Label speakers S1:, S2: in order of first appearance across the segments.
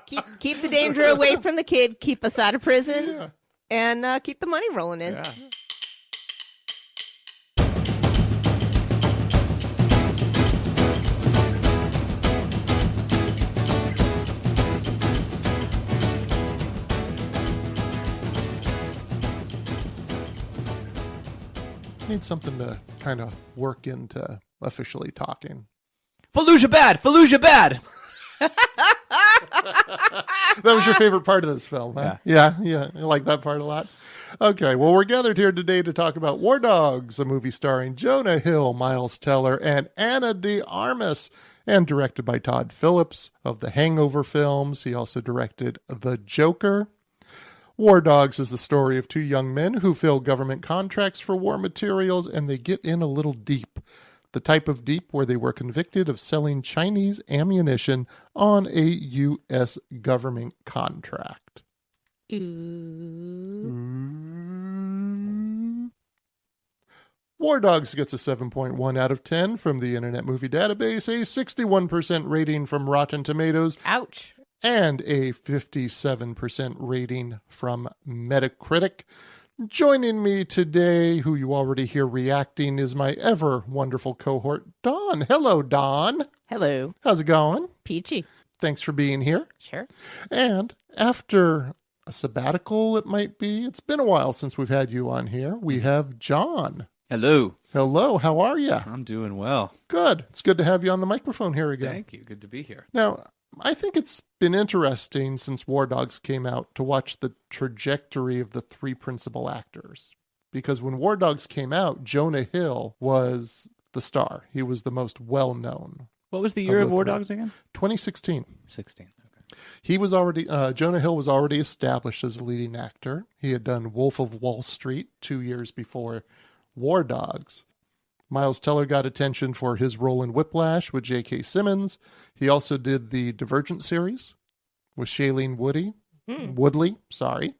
S1: Keep the danger away from the kid. Keep us out of prison,
S2: Yeah.
S1: and keep the money rolling in.
S3: Yeah.
S2: Need something to kind of work into officially talking.
S3: Fallujah bad! Fallujah bad!
S2: That was your favorite part of this film, huh? Yeah. I like that part a lot. Okay, well, we're gathered here today to talk about War Dogs, a movie starring Jonah Hill, Miles Teller, and Ana de Armas, and directed by Todd Phillips of the Hangover films. He also directed The Joker. War Dogs is the story of two young men who fill government contracts for war materials, and they get in a little deep. The type of deep where they were convicted of selling Chinese ammunition on a U.S. government contract. War Dogs gets a 7.1 out of 10 from the Internet Movie Database, a 61% rating from Rotten Tomatoes.
S1: Ouch.
S2: And a 57% rating from Metacritic. Joining me today, who you already hear reacting, is my ever wonderful cohort, Dawn. Hello, Dawn.
S1: Hello.
S2: How's it going?
S1: Peachy.
S2: Thanks for being here.
S1: Sure.
S2: And after a sabbatical, it might be, it's been a while since we've had you on here, we have John.
S3: Hello.
S2: Hello, how are you?
S3: I'm doing well.
S2: Good. It's good to have you on the microphone here again.
S3: Thank you. Good to be here.
S2: Now, I think it's been interesting since War Dogs came out to watch the trajectory of the three principal actors. Because when War Dogs came out, Jonah Hill was the star. He was the most well-known.
S3: What was the year of War Dogs again?
S2: 2016.
S3: 16. Okay.
S2: He was already, Jonah Hill was already established as a leading actor. He had done Wolf of Wall Street 2 years before War Dogs. Miles Teller got attention for his role in Whiplash with J.K. Simmons. He also did the Divergent series with Shailene Woodley,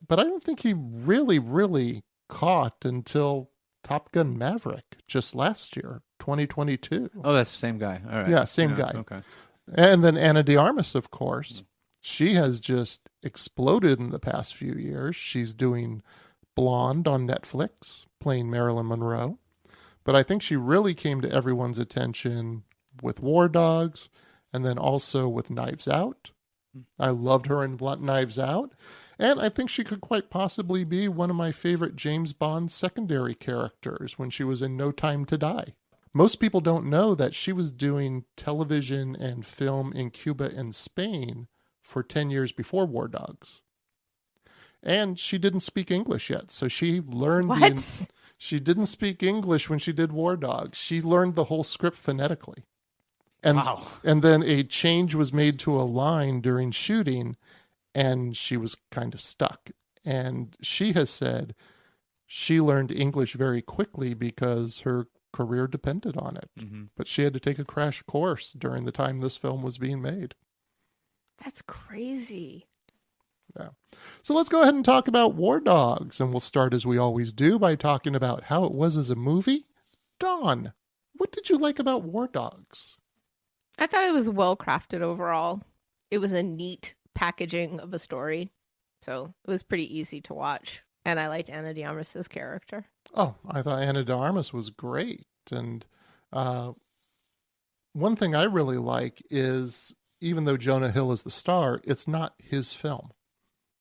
S2: But I don't think he really caught until Top Gun Maverick just last year, 2022.
S3: Oh, that's the same guy. All right.
S2: Yeah, same guy.
S3: Okay.
S2: And then Ana de Armas, of course. She has just exploded in the past few years. She's doing Blonde on Netflix, playing Marilyn Monroe. But I think she really came to everyone's attention with War Dogs and then also with Knives Out. I loved her in Knives Out. And I think she could quite possibly be one of my favorite James Bond secondary characters when she was in No Time to Die. Most people don't know that she was doing television and film in Cuba and Spain for 10 years before War Dogs. And she didn't speak English yet, so she learned She didn't speak English when she did War Dogs. She learned the whole script phonetically. And, and then a change was made to a line during shooting, and she was kind of stuck. And she has said she learned English very quickly because her career depended on it. Mm-hmm. But she had to take a crash course during the time this film was being made.
S1: That's crazy.
S2: Yeah. So let's go ahead and talk about War Dogs, and we'll start as we always do by talking about how it was as a movie. Dawn, what did you like about War Dogs?
S1: I thought it was well crafted overall. It was a neat packaging of a story, so it was pretty easy to watch. And I liked Ana de Armas' character.
S2: Oh, I thought Ana de Armas was great. And one thing I really like is, even though Jonah Hill is the star, it's not his film.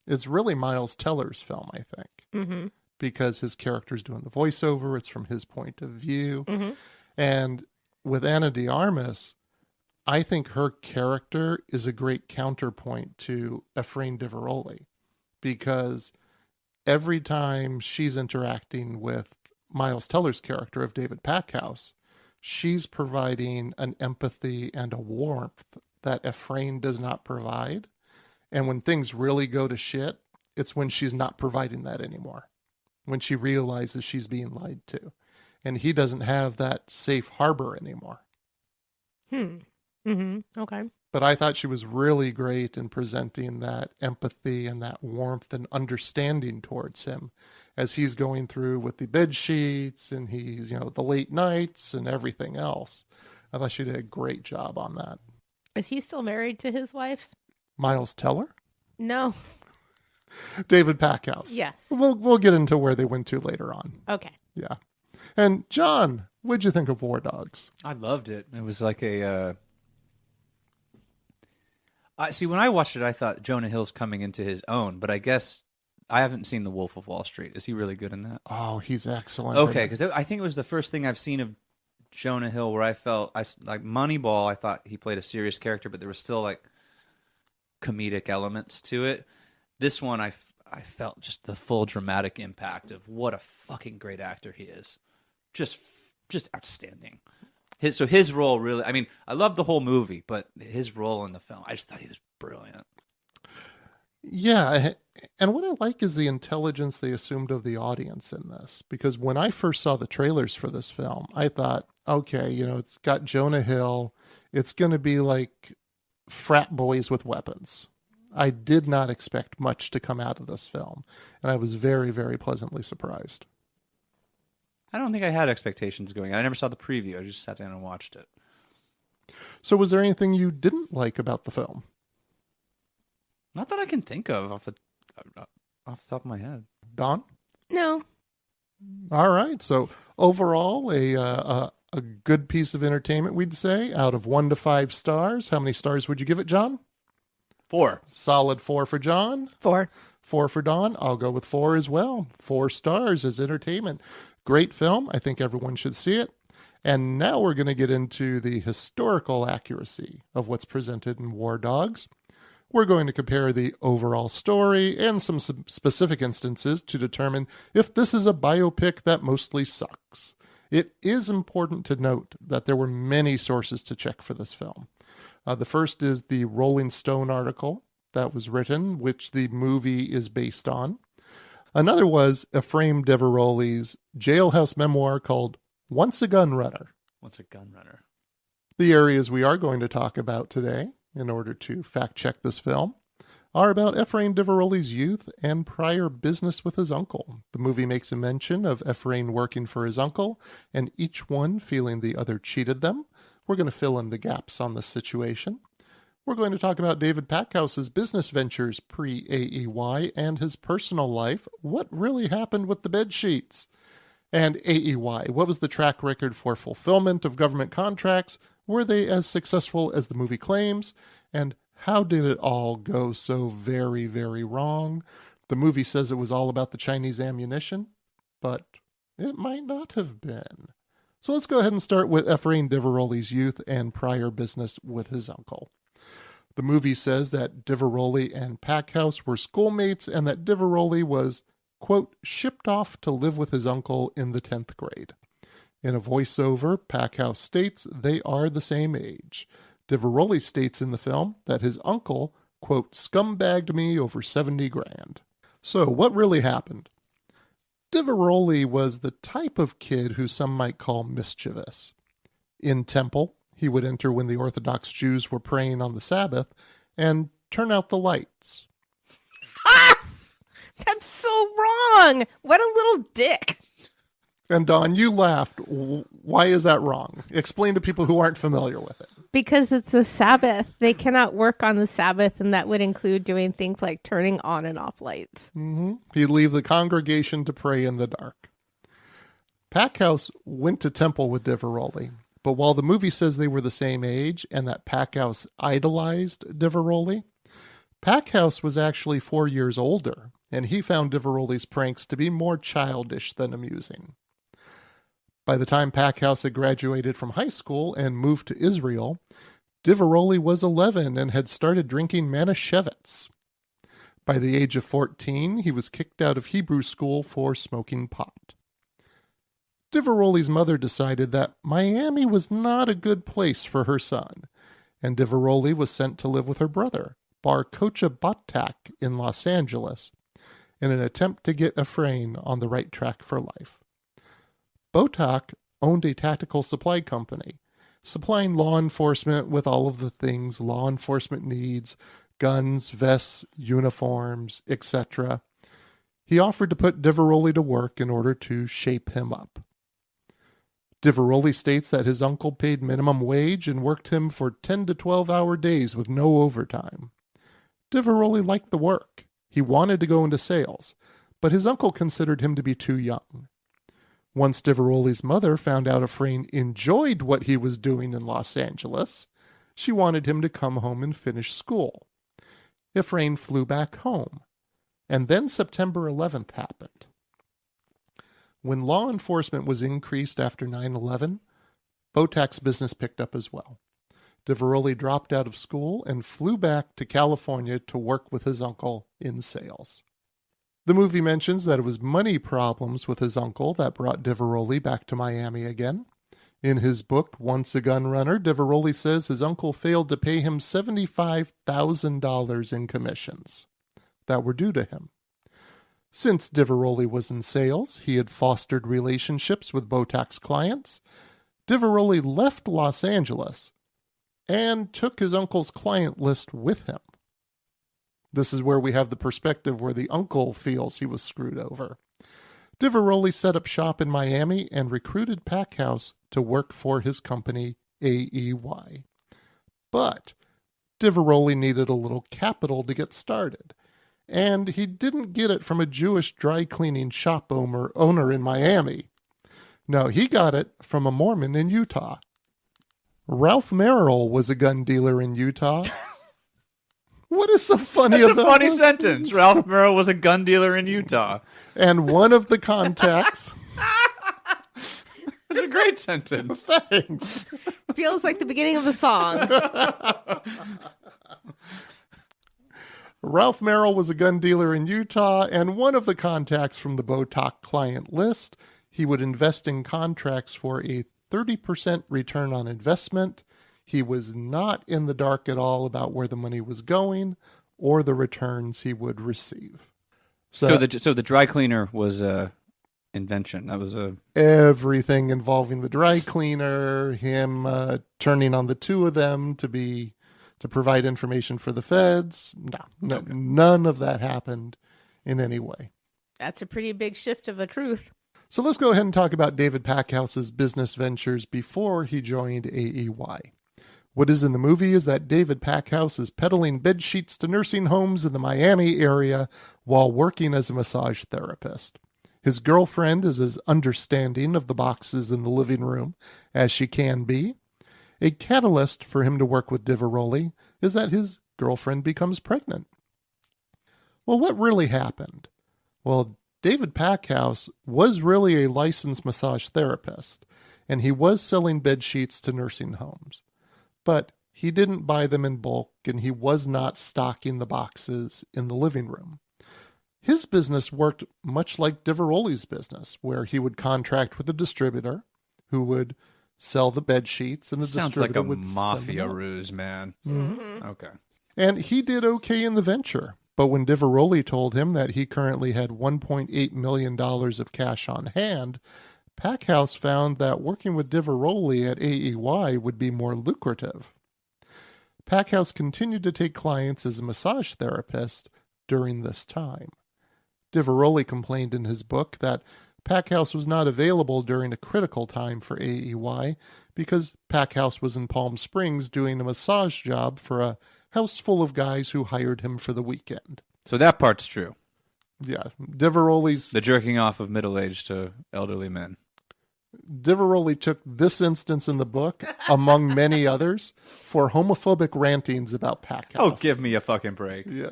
S2: It's really Miles Teller's film, I think, because his character's doing the voiceover. It's from his point of view. Mm-hmm. And with Ana de Armas, I think her character is a great counterpoint to Efrain de Veroli, because every time she's interacting with Miles Teller's character of David Packhouse, she's providing an empathy and a warmth that Efrain does not provide. And when things really go to shit, it's when she's not providing that anymore. When she realizes she's being lied to. And he doesn't have that safe harbor anymore.
S1: Okay.
S2: But I thought she was really great in presenting that empathy and that warmth and understanding towards him as he's going through with the bed sheets and he's, the late nights and everything else. I thought she did a great job on that.
S1: Is he still married to his wife?
S2: Miles Teller?
S1: No.
S2: David Packhouse.
S1: Yes.
S2: We'll get into where they went to later on.
S1: Okay.
S2: Yeah. And John, what'd you think of War Dogs?
S3: I loved it. It was like a. See, when I watched it, I thought Jonah Hill's coming into his own, but I guess I haven't seen The Wolf of Wall Street. Is he really good in that?
S2: Oh, he's excellent.
S3: Okay, because I think it was the first thing I've seen of Jonah Hill where I felt like Moneyball. I thought he played a serious character, but there was still like comedic elements to it. This one, I felt just the full dramatic impact of what a fucking great actor he is. Just outstanding. His role really, I mean, I love the whole movie, but his role in the film, I just thought he was brilliant.
S2: Yeah, and what I like is the intelligence they assumed of the audience in this. Because when I first saw the trailers for this film, I thought, okay, it's got Jonah Hill. It's going to be like frat boys with weapons. I did not expect much to come out of this film, and I was very, very pleasantly surprised.
S3: I don't think I had expectations going in. I never saw the preview. I just sat down and watched it.
S2: So was there anything you didn't like about the film?
S3: Not that I can think of off the top of my head.
S2: Don?
S1: No.
S2: All right. So overall, a good piece of entertainment, we'd say, out of 1 to 5 stars. How many stars would you give it, John?
S3: 4.
S2: Solid 4 for John.
S1: 4.
S2: 4 for Don. I'll go with 4 as well. 4 stars as entertainment. Great film. I think everyone should see it. And now we're going to get into the historical accuracy of what's presented in War Dogs. We're going to compare the overall story and some specific instances to determine if this is a biopic that mostly sucks. It is important to note that there were many sources to check for this film. The first is the Rolling Stone article that was written, which the movie is based on. Another was Ephraim Deverolli's jailhouse memoir called Once a Gun Runner.
S3: What's a gun runner?
S2: The areas we are going to talk about today, in order to fact-check this film, are about Ephraim Deverolli's youth and prior business with his uncle. The movie makes a mention of Ephraim working for his uncle, and each one feeling the other cheated them. We're going to fill in the gaps on this situation. We're going to talk about David Packhouse's business ventures pre-AEY and his personal life. What really happened with the bed sheets? And AEY, what was the track record for fulfillment of government contracts? Were they as successful as the movie claims? And how did it all go so very, very wrong? The movie says it was all about the Chinese ammunition, but it might not have been. So let's go ahead and start with Ephraim Deverolli's youth and prior business with his uncle. The movie says that Deverolli and Packhouse were schoolmates and that Deverolli was, quote, shipped off to live with his uncle in the 10th grade. In a voiceover, Packhouse states they are the same age. Deverolli states in the film that his uncle, quote, scumbagged me over 70 grand. So what really happened? Deverolli was the type of kid who some might call mischievous. In temple, he would enter when the Orthodox Jews were praying on the Sabbath and turn out the lights.
S1: Ah! That's so wrong. What a little dick.
S2: And Don, you laughed. Why is that wrong? Explain to people who aren't familiar with it.
S1: Because it's a Sabbath. They cannot work on the Sabbath, and that would include doing things like turning on and off lights.
S2: Mm-hmm. He'd leave the congregation to pray in the dark. Packhouse went to temple with Deverolli, but while the movie says they were the same age and that Packhouse idolized Deverolli, Packhouse was actually 4 years older, and he found Deverolli's pranks to be more childish than amusing. By the time Packhouse had graduated from high school and moved to Israel, Deverolli was 11 and had started drinking Manischewitz. By the age of 14, he was kicked out of Hebrew school for smoking pot. Deverolli's mother decided that Miami was not a good place for her son, and Deverolli was sent to live with her brother, Bar Kocha Batak, in Los Angeles, in an attempt to get Ephraim on the right track for life. Botak owned a tactical supply company, supplying law enforcement with all of the things law enforcement needs, guns, vests, uniforms, etc. He offered to put Deverolli to work in order to shape him up. Deverolli states that his uncle paid minimum wage and worked him for 10 to 12-hour days with no overtime. Diveroli liked the work. He wanted to go into sales, but his uncle considered him to be too young. Once Diveroli's mother found out Efrain enjoyed what he was doing in Los Angeles, she wanted him to come home and finish school. Efrain flew back home, and then September 11th happened. When law enforcement was increased after 9/11, Botak's business picked up as well. Diveroli dropped out of school and flew back to California to work with his uncle in sales. The movie mentions that it was money problems with his uncle that brought Diveroli back to Miami again. In his book, Once a Gun Runner, Diveroli says his uncle failed to pay him $75,000 in commissions that were due to him. Since Diveroli was in sales, he had fostered relationships with Botak's clients. Diveroli left Los Angeles and took his uncle's client list with him. This is where we have the perspective where the uncle feels he was screwed over. Diveroli set up shop in Miami and recruited Packhouse to work for his company, AEY. But Diveroli needed a little capital to get started, and he didn't get it from a Jewish dry cleaning shop owner in Miami. No, he got it from a Mormon in Utah. Ralph Merrill was a gun dealer in Utah. What is so funny
S3: That's
S2: about
S3: a funny
S2: that?
S3: sentence. Ralph Merrill was a gun dealer in Utah.
S2: And one of the contacts...
S3: That's a great sentence.
S2: Thanks.
S1: Feels like the beginning of a song.
S2: Ralph Merrill was a gun dealer in Utah, and one of the contacts from the Botak client list, he would invest in contracts for a 30% return on investment. He was not in the dark at all about where the money was going or the returns he would receive.
S3: So the dry cleaner was a invention. That was
S2: everything involving the dry cleaner, him turning on the two of them to provide information for the feds. No,
S3: Okay.
S2: None of that happened in any way.
S1: That's a pretty big shift of a truth.
S2: So let's go ahead and talk about David Packhouse's business ventures before he joined AEY. What is in the movie is that David Packhouse is peddling bed sheets to nursing homes in the Miami area while working as a massage therapist. His girlfriend is as understanding of the boxes in the living room as she can be. A catalyst for him to work with Diveroli is that his girlfriend becomes pregnant. Well, what really happened? Well, David Packhouse was really a licensed massage therapist, and he was selling bed sheets to nursing homes. But he didn't buy them in bulk, and he was not stocking the boxes in the living room. His business worked much like Diveroli's business, where he would contract with a distributor who would sell the bed sheets, and the
S3: sounds
S2: distributor
S3: like a
S2: would send
S3: mafia
S2: them out.
S3: ruse, man.
S1: Mm-hmm.
S3: Okay.
S2: And he did okay in the venture. But when Diveroli told him that he currently had $1.8 million of cash on hand, Packhouse found that working with Diveroli at AEY would be more lucrative. Packhouse continued to take clients as a massage therapist during this time. Diveroli complained in his book that Packhouse was not available during a critical time for AEY because Packhouse was in Palm Springs doing a massage job for a house full of guys who hired him for the weekend.
S3: So that part's true.
S2: Yeah, Diveroli's...
S3: The jerking off of middle-aged to elderly men.
S2: Diveroli took this instance in the book, among many others, for homophobic rantings about Packhouse.
S3: Oh, give me a fucking break.
S2: Yeah.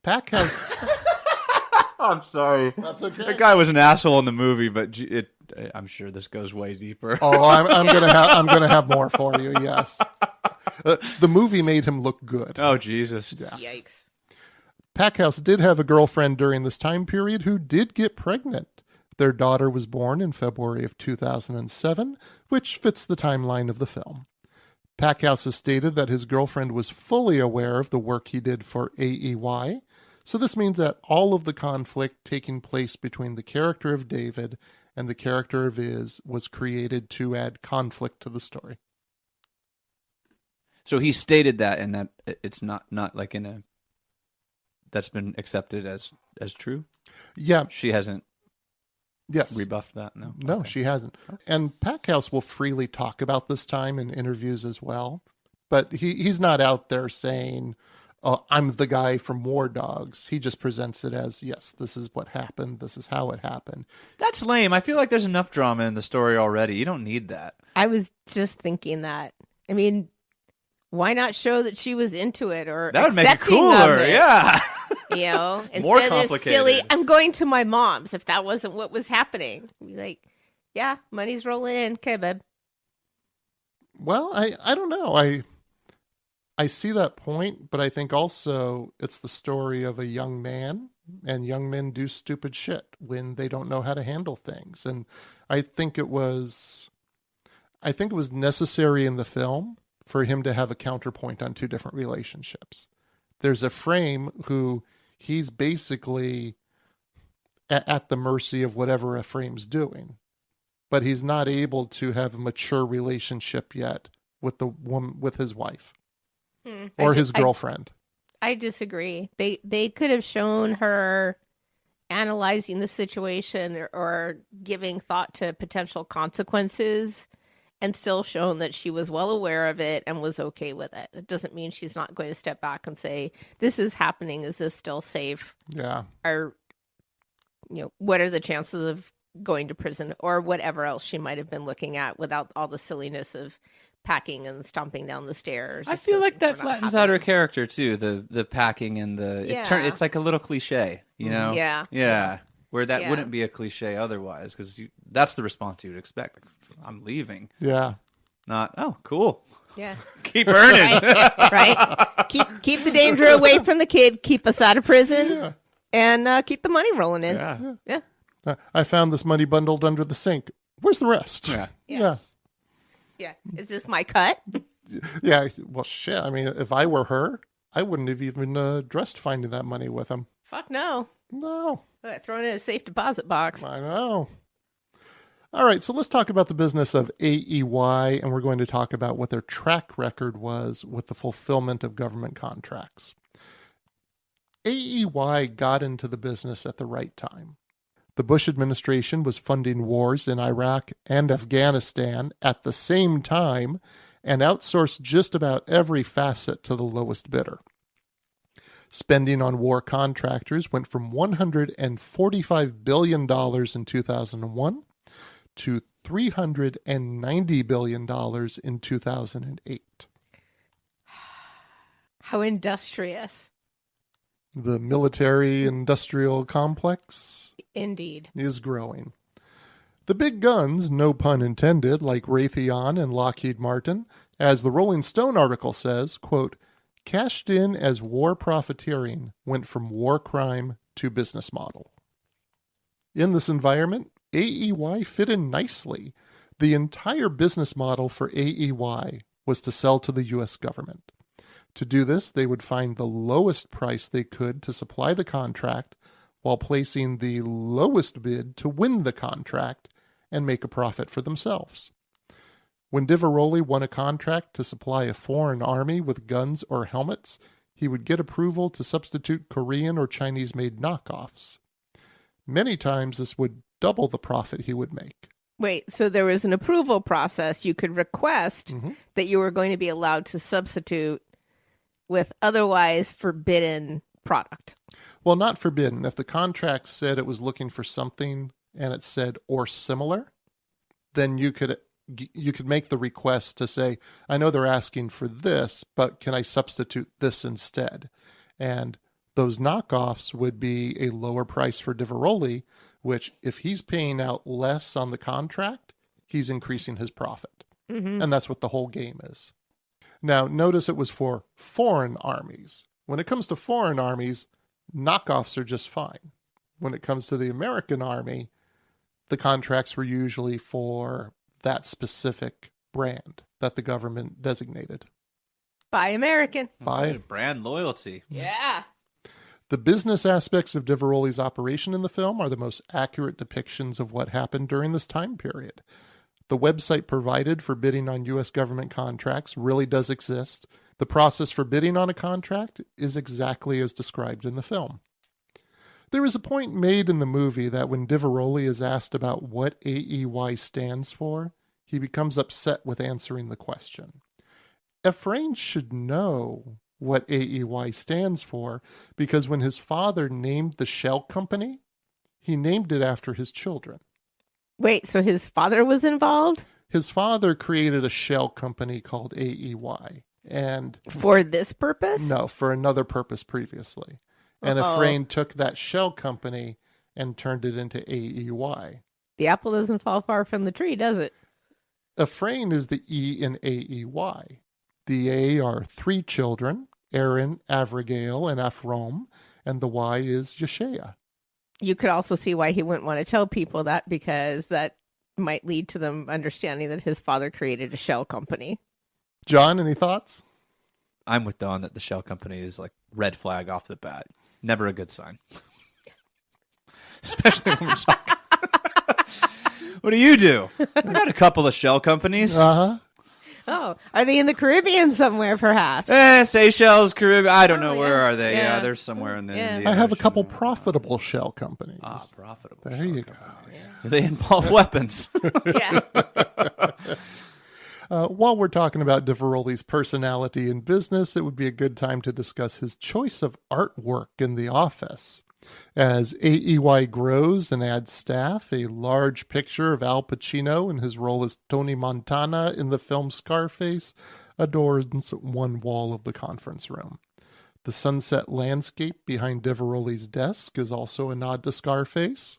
S2: Packhouse...
S3: I'm sorry.
S2: That's okay.
S3: The guy was an asshole in the movie, but I'm sure this goes way deeper.
S2: Oh, I'm gonna have more for you. Yes, the movie made him look good.
S3: Oh, Jesus.
S2: Yeah.
S1: Yikes.
S2: Packhouse did have a girlfriend during this time period who did get pregnant. Their daughter was born in February of 2007, which fits the timeline of the film. Packhouse has stated that his girlfriend was fully aware of the work he did for AEY, so this means that all of the conflict taking place between the character of David and the character of Iz was created to add conflict to the story.
S3: So he stated that, and that it's not like in a... That's been accepted as true?
S2: Yeah.
S3: She hasn't
S2: Yes.
S3: rebuffed that? No?
S2: No,
S3: Okay.
S2: she hasn't. And Packhouse will freely talk about this time in interviews as well. But he's not out there saying, I'm the guy from War Dogs. He just presents it as, yes, this is what happened. This is how it happened.
S3: That's lame. I feel like there's enough drama in the story already. You don't need that.
S1: I was just thinking that. I mean, why not show that she was into it or
S3: That would make it
S1: accepting
S3: cooler.
S1: of it,
S3: Yeah.
S1: You know,
S3: More
S1: instead of this
S3: complicated.
S1: silly, I'm going to my mom's. If that wasn't what was happening, be like, yeah, money's rolling in. Okay, babe.
S2: Well, I don't know. I see that point, but I think also it's the story of a young man, and young men do stupid shit when they don't know how to handle things. And I think it was necessary in the film for him to have a counterpoint on two different relationships. There's a Frame who he's basically at the mercy of whatever a Frame's doing, but he's not able to have a mature relationship yet with the woman, with his wife or his girlfriend.
S1: I disagree. They could have shown her analyzing the situation or giving thought to potential consequences and still shown that she was well aware of it and was okay with it. It doesn't mean she's not going to step back and say, this is happening. Is this still safe?
S2: Yeah.
S1: Or, what are the chances of going to prison or whatever else she might have been looking at without all the silliness of packing and stomping down the stairs.
S3: I feel like that flattens out her character too. The packing and it's like a little cliche, you know?
S1: Yeah.
S3: Where that wouldn't be a cliche otherwise, because that's the response you would expect. Like, I'm leaving.
S2: Yeah.
S3: Not, oh, cool.
S1: Yeah.
S3: Keep earning.
S1: Right. Keep the danger away from the kid. Keep us out of prison, and keep the money rolling in. Yeah.
S2: I found this money bundled under the sink. Where's the rest?
S1: Yeah. Is this my cut?
S2: Yeah. Well, shit. I mean, if I were her, I wouldn't have even addressed finding that money with him.
S1: Fuck no.
S2: No.
S1: Throw it in a safe deposit box.
S2: I know. All right, so let's talk about the business of AEY, and we're going to talk about what their track record was with the fulfillment of government contracts. AEY got into the business at the right time. The Bush administration was funding wars in Iraq and Afghanistan at the same time and outsourced just about every facet to the lowest bidder. Spending on war contractors went from $145 billion in 2001 to $390 billion in 2008.
S1: How industrious.
S2: The military-industrial complex
S1: Indeed.
S2: is growing. The big guns, no pun intended, like Raytheon and Lockheed Martin, as the Rolling Stone article says, quote, cashed in as war profiteering went from war crime to business model. In this environment, AEY fit in nicely. The entire business model for AEY was to sell to the U.S. government. To do this, they would find the lowest price they could to supply the contract while placing the lowest bid to win the contract and make a profit for themselves. When Diveroli won a contract to supply a foreign army with guns or helmets, he would get approval to substitute Korean or Chinese-made knockoffs. Many times this would double the profit he would make.
S1: Wait, so there was an approval process. You could request that you were going to be allowed to substitute with otherwise forbidden product.
S2: Well, not forbidden. If the contract said it was looking for something and it said or similar, then you could make the request to say, I know they're asking for this, but can I substitute this instead? And those knockoffs would be a lower price for Diveroli, which if he's paying out less on the contract, he's increasing his profit. And that's what the whole game is. Now, notice it was for foreign armies. When it comes to foreign armies, knockoffs are just fine. When it comes to the American army, the contracts were usually for that specific brand that the government designated.
S1: Buy American.
S2: Buy
S3: brand loyalty.
S1: Yeah.
S2: The business aspects of Diveroli's operation in the film are the most accurate depictions of what happened during this time period. The website provided for bidding on U.S. government contracts really does exist. The process for bidding on a contract is exactly as described in the film. There is a point made in the movie that when Diveroli is asked about what AEY stands for, he becomes upset with answering the question. Ephraim should know what AEY stands for because when his father named the shell company, he named it after his children.
S1: Wait, so his father was involved?
S2: His father created a shell company called AEY. And
S1: for this purpose?
S2: No, for another purpose previously. And Ephraim took that shell company and turned it into AEY.
S1: The apple doesn't fall far from the tree, does it?
S2: Ephraim is the E in AEY. The A are 3 children, Aaron, Avrigale, and Ephraim, and the Y is Yeshaya.
S1: You could also see why he wouldn't want to tell people that, because that might lead to them understanding that his father created a shell company.
S2: John, any thoughts?
S3: I'm with Don that the shell company is like red flag off the bat. Never a good sign. Especially when we're talking. What do you do? I got a couple of shell companies.
S2: Uh-huh.
S1: Oh, are they in the Caribbean somewhere, perhaps?
S3: Seychelles, Caribbean. I don't know.
S1: yeah.
S3: Where are they?
S1: Yeah.
S3: Yeah, they're somewhere in the Indian
S2: I have a
S3: Ocean.
S2: couple profitable shell companies.
S3: Profitable.
S2: There
S3: shell
S2: you go.
S3: companies. Do they involve weapons?
S1: Yeah.
S2: While we're talking about Diveroli's personality in business, it would be a good time to discuss his choice of artwork in the office. As AEY grows and adds staff, a large picture of Al Pacino in his role as Tony Montana in the film Scarface adorns one wall of the conference room. The sunset landscape behind Diveroli's desk is also a nod to Scarface.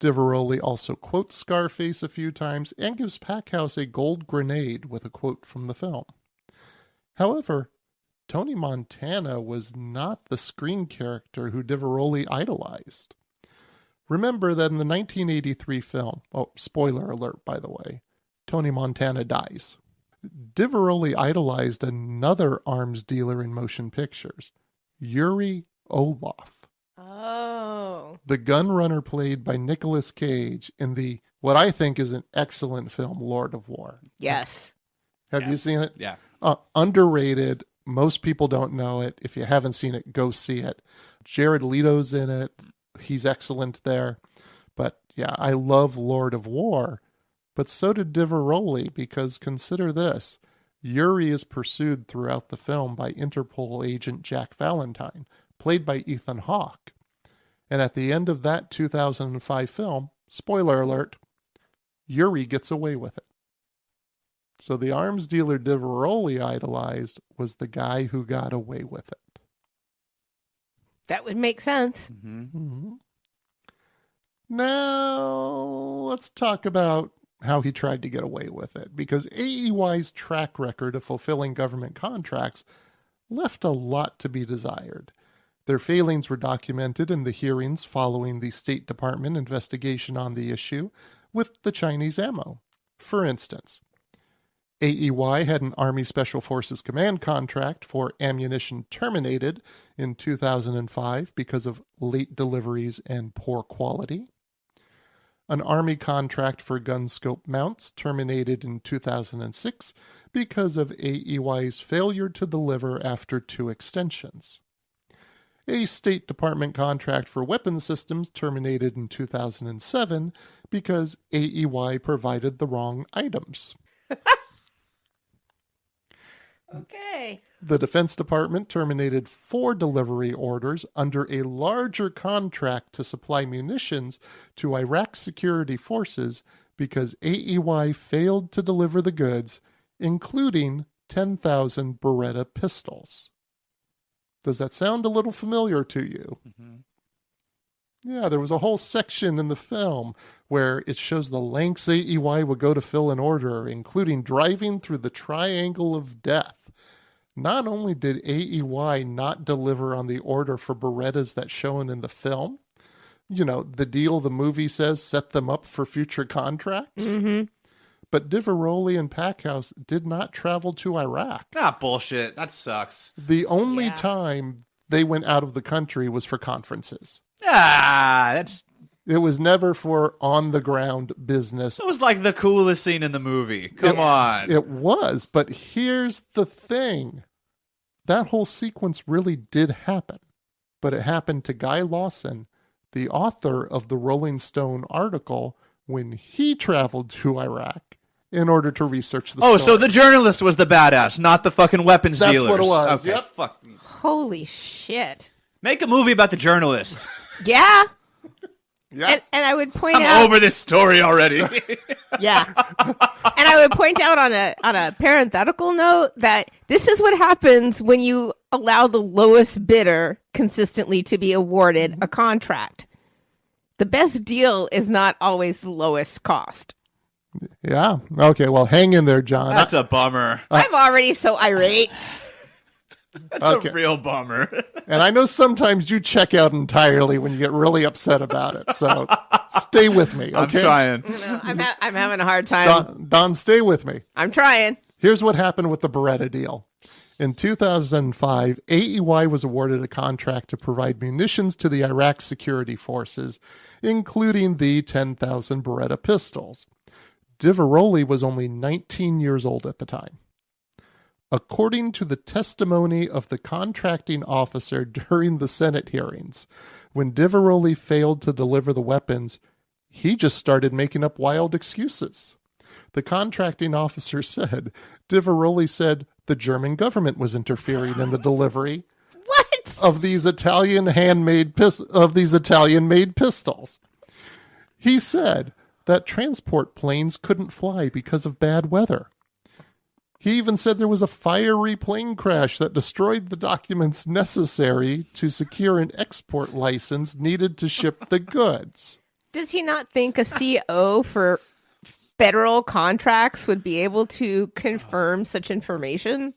S2: Diveroli also quotes Scarface a few times and gives Packhouse a gold grenade with a quote from the film. However, Tony Montana was not the screen character who Diveroli idolized. Remember that in the 1983 film, spoiler alert by the way, Tony Montana dies. Diveroli idolized another arms dealer in motion pictures, Yuri Olaf.
S1: Oh.
S2: The gun runner played by Nicolas Cage in the, what I think is an excellent film, Lord of War.
S1: Yes.
S2: Have you seen it?
S3: Yeah.
S2: Underrated. Most people don't know it. If you haven't seen it, go see it. Jared Leto's in it. He's excellent there. But yeah, I love Lord of War. But so did Diveroli, because consider this. Yuri is pursued throughout the film by Interpol agent Jack Valentine, played by Ethan Hawke. And at the end of that 2005 film, spoiler alert, Yuri gets away with it. So the arms dealer Diveroli idolized was the guy who got away with it.
S1: That would make sense.
S2: Mm-hmm. Now, let's talk about how he tried to get away with it, because AEY's track record of fulfilling government contracts left a lot to be desired. Their failings were documented in the hearings following the State Department investigation on the issue with the Chinese ammo. For instance, AEY had an Army Special Forces Command contract for ammunition terminated in 2005 because of late deliveries and poor quality. An Army contract for gun scope mounts terminated in 2006 because of AEY's failure to deliver after 2 extensions. A State Department contract for weapon systems terminated in 2007 because AEY provided the wrong items.
S1: Okay.
S2: The Defense Department terminated 4 delivery orders under a larger contract to supply munitions to Iraq security forces because AEY failed to deliver the goods, including 10,000 Beretta pistols. Does that sound a little familiar to you?
S3: Mm-hmm.
S2: Yeah, there was a whole section in the film where it shows the lengths AEY would go to fill an order, including driving through the Triangle of Death. Not only did AEY not deliver on the order for Berettas that's shown in the film, you know, the deal the movie says set them up for future contracts, but Diveroli and Packhouse did not travel to Iraq.
S3: Ah, bullshit. That sucks.
S2: The only time they went out of the country was for conferences.
S3: That
S2: was never for on-the-ground business.
S3: was like the coolest scene in the movie. Come on.
S2: It was, but here's the thing. That whole sequence really did happen, but it happened to Guy Lawson, the author of the Rolling Stone article, when he traveled to Iraq in order to research the story.
S3: Oh, so the journalist was the badass, not the fucking weapons
S2: That's
S3: dealers.
S2: what it was.
S3: Okay,
S2: Yep.
S3: fuck me.
S1: Holy shit.
S3: Make a movie about the journalist.
S1: Yeah.
S2: Yeah.
S1: And I would point
S3: I'm
S1: out
S3: over this story already.
S1: Yeah. And I would point out on a parenthetical note that this is what happens when you allow the lowest bidder consistently to be awarded a contract. The best deal is not always the lowest cost.
S2: Yeah. Okay, well, hang in there, John.
S3: That's a bummer.
S1: I'm already so irate.
S3: That's
S2: Okay.
S3: a real bummer.
S2: And I know sometimes you check out entirely when you get really upset about it. So stay with me, okay?
S3: I'm trying.
S1: No, I'm having a hard time.
S2: Don, stay with me.
S1: I'm trying.
S2: Here's what happened with the Beretta deal. In 2005, AEY was awarded a contract to provide munitions to the Iraq security forces, including the 10,000 Beretta pistols. Diveroli was only 19 years old at the time. According to the testimony of the contracting officer during the Senate hearings, when Diveroli failed to deliver the weapons, he just started making up wild excuses. The contracting officer said, Diveroli said the German government was interfering in the delivery
S1: What?
S2: of these Italian-made pistols. He said that transport planes couldn't fly because of bad weather. He even said there was a fiery plane crash that destroyed the documents necessary to secure an export license needed to ship the goods.
S1: Does he not think a CO for federal contracts would be able to confirm such information?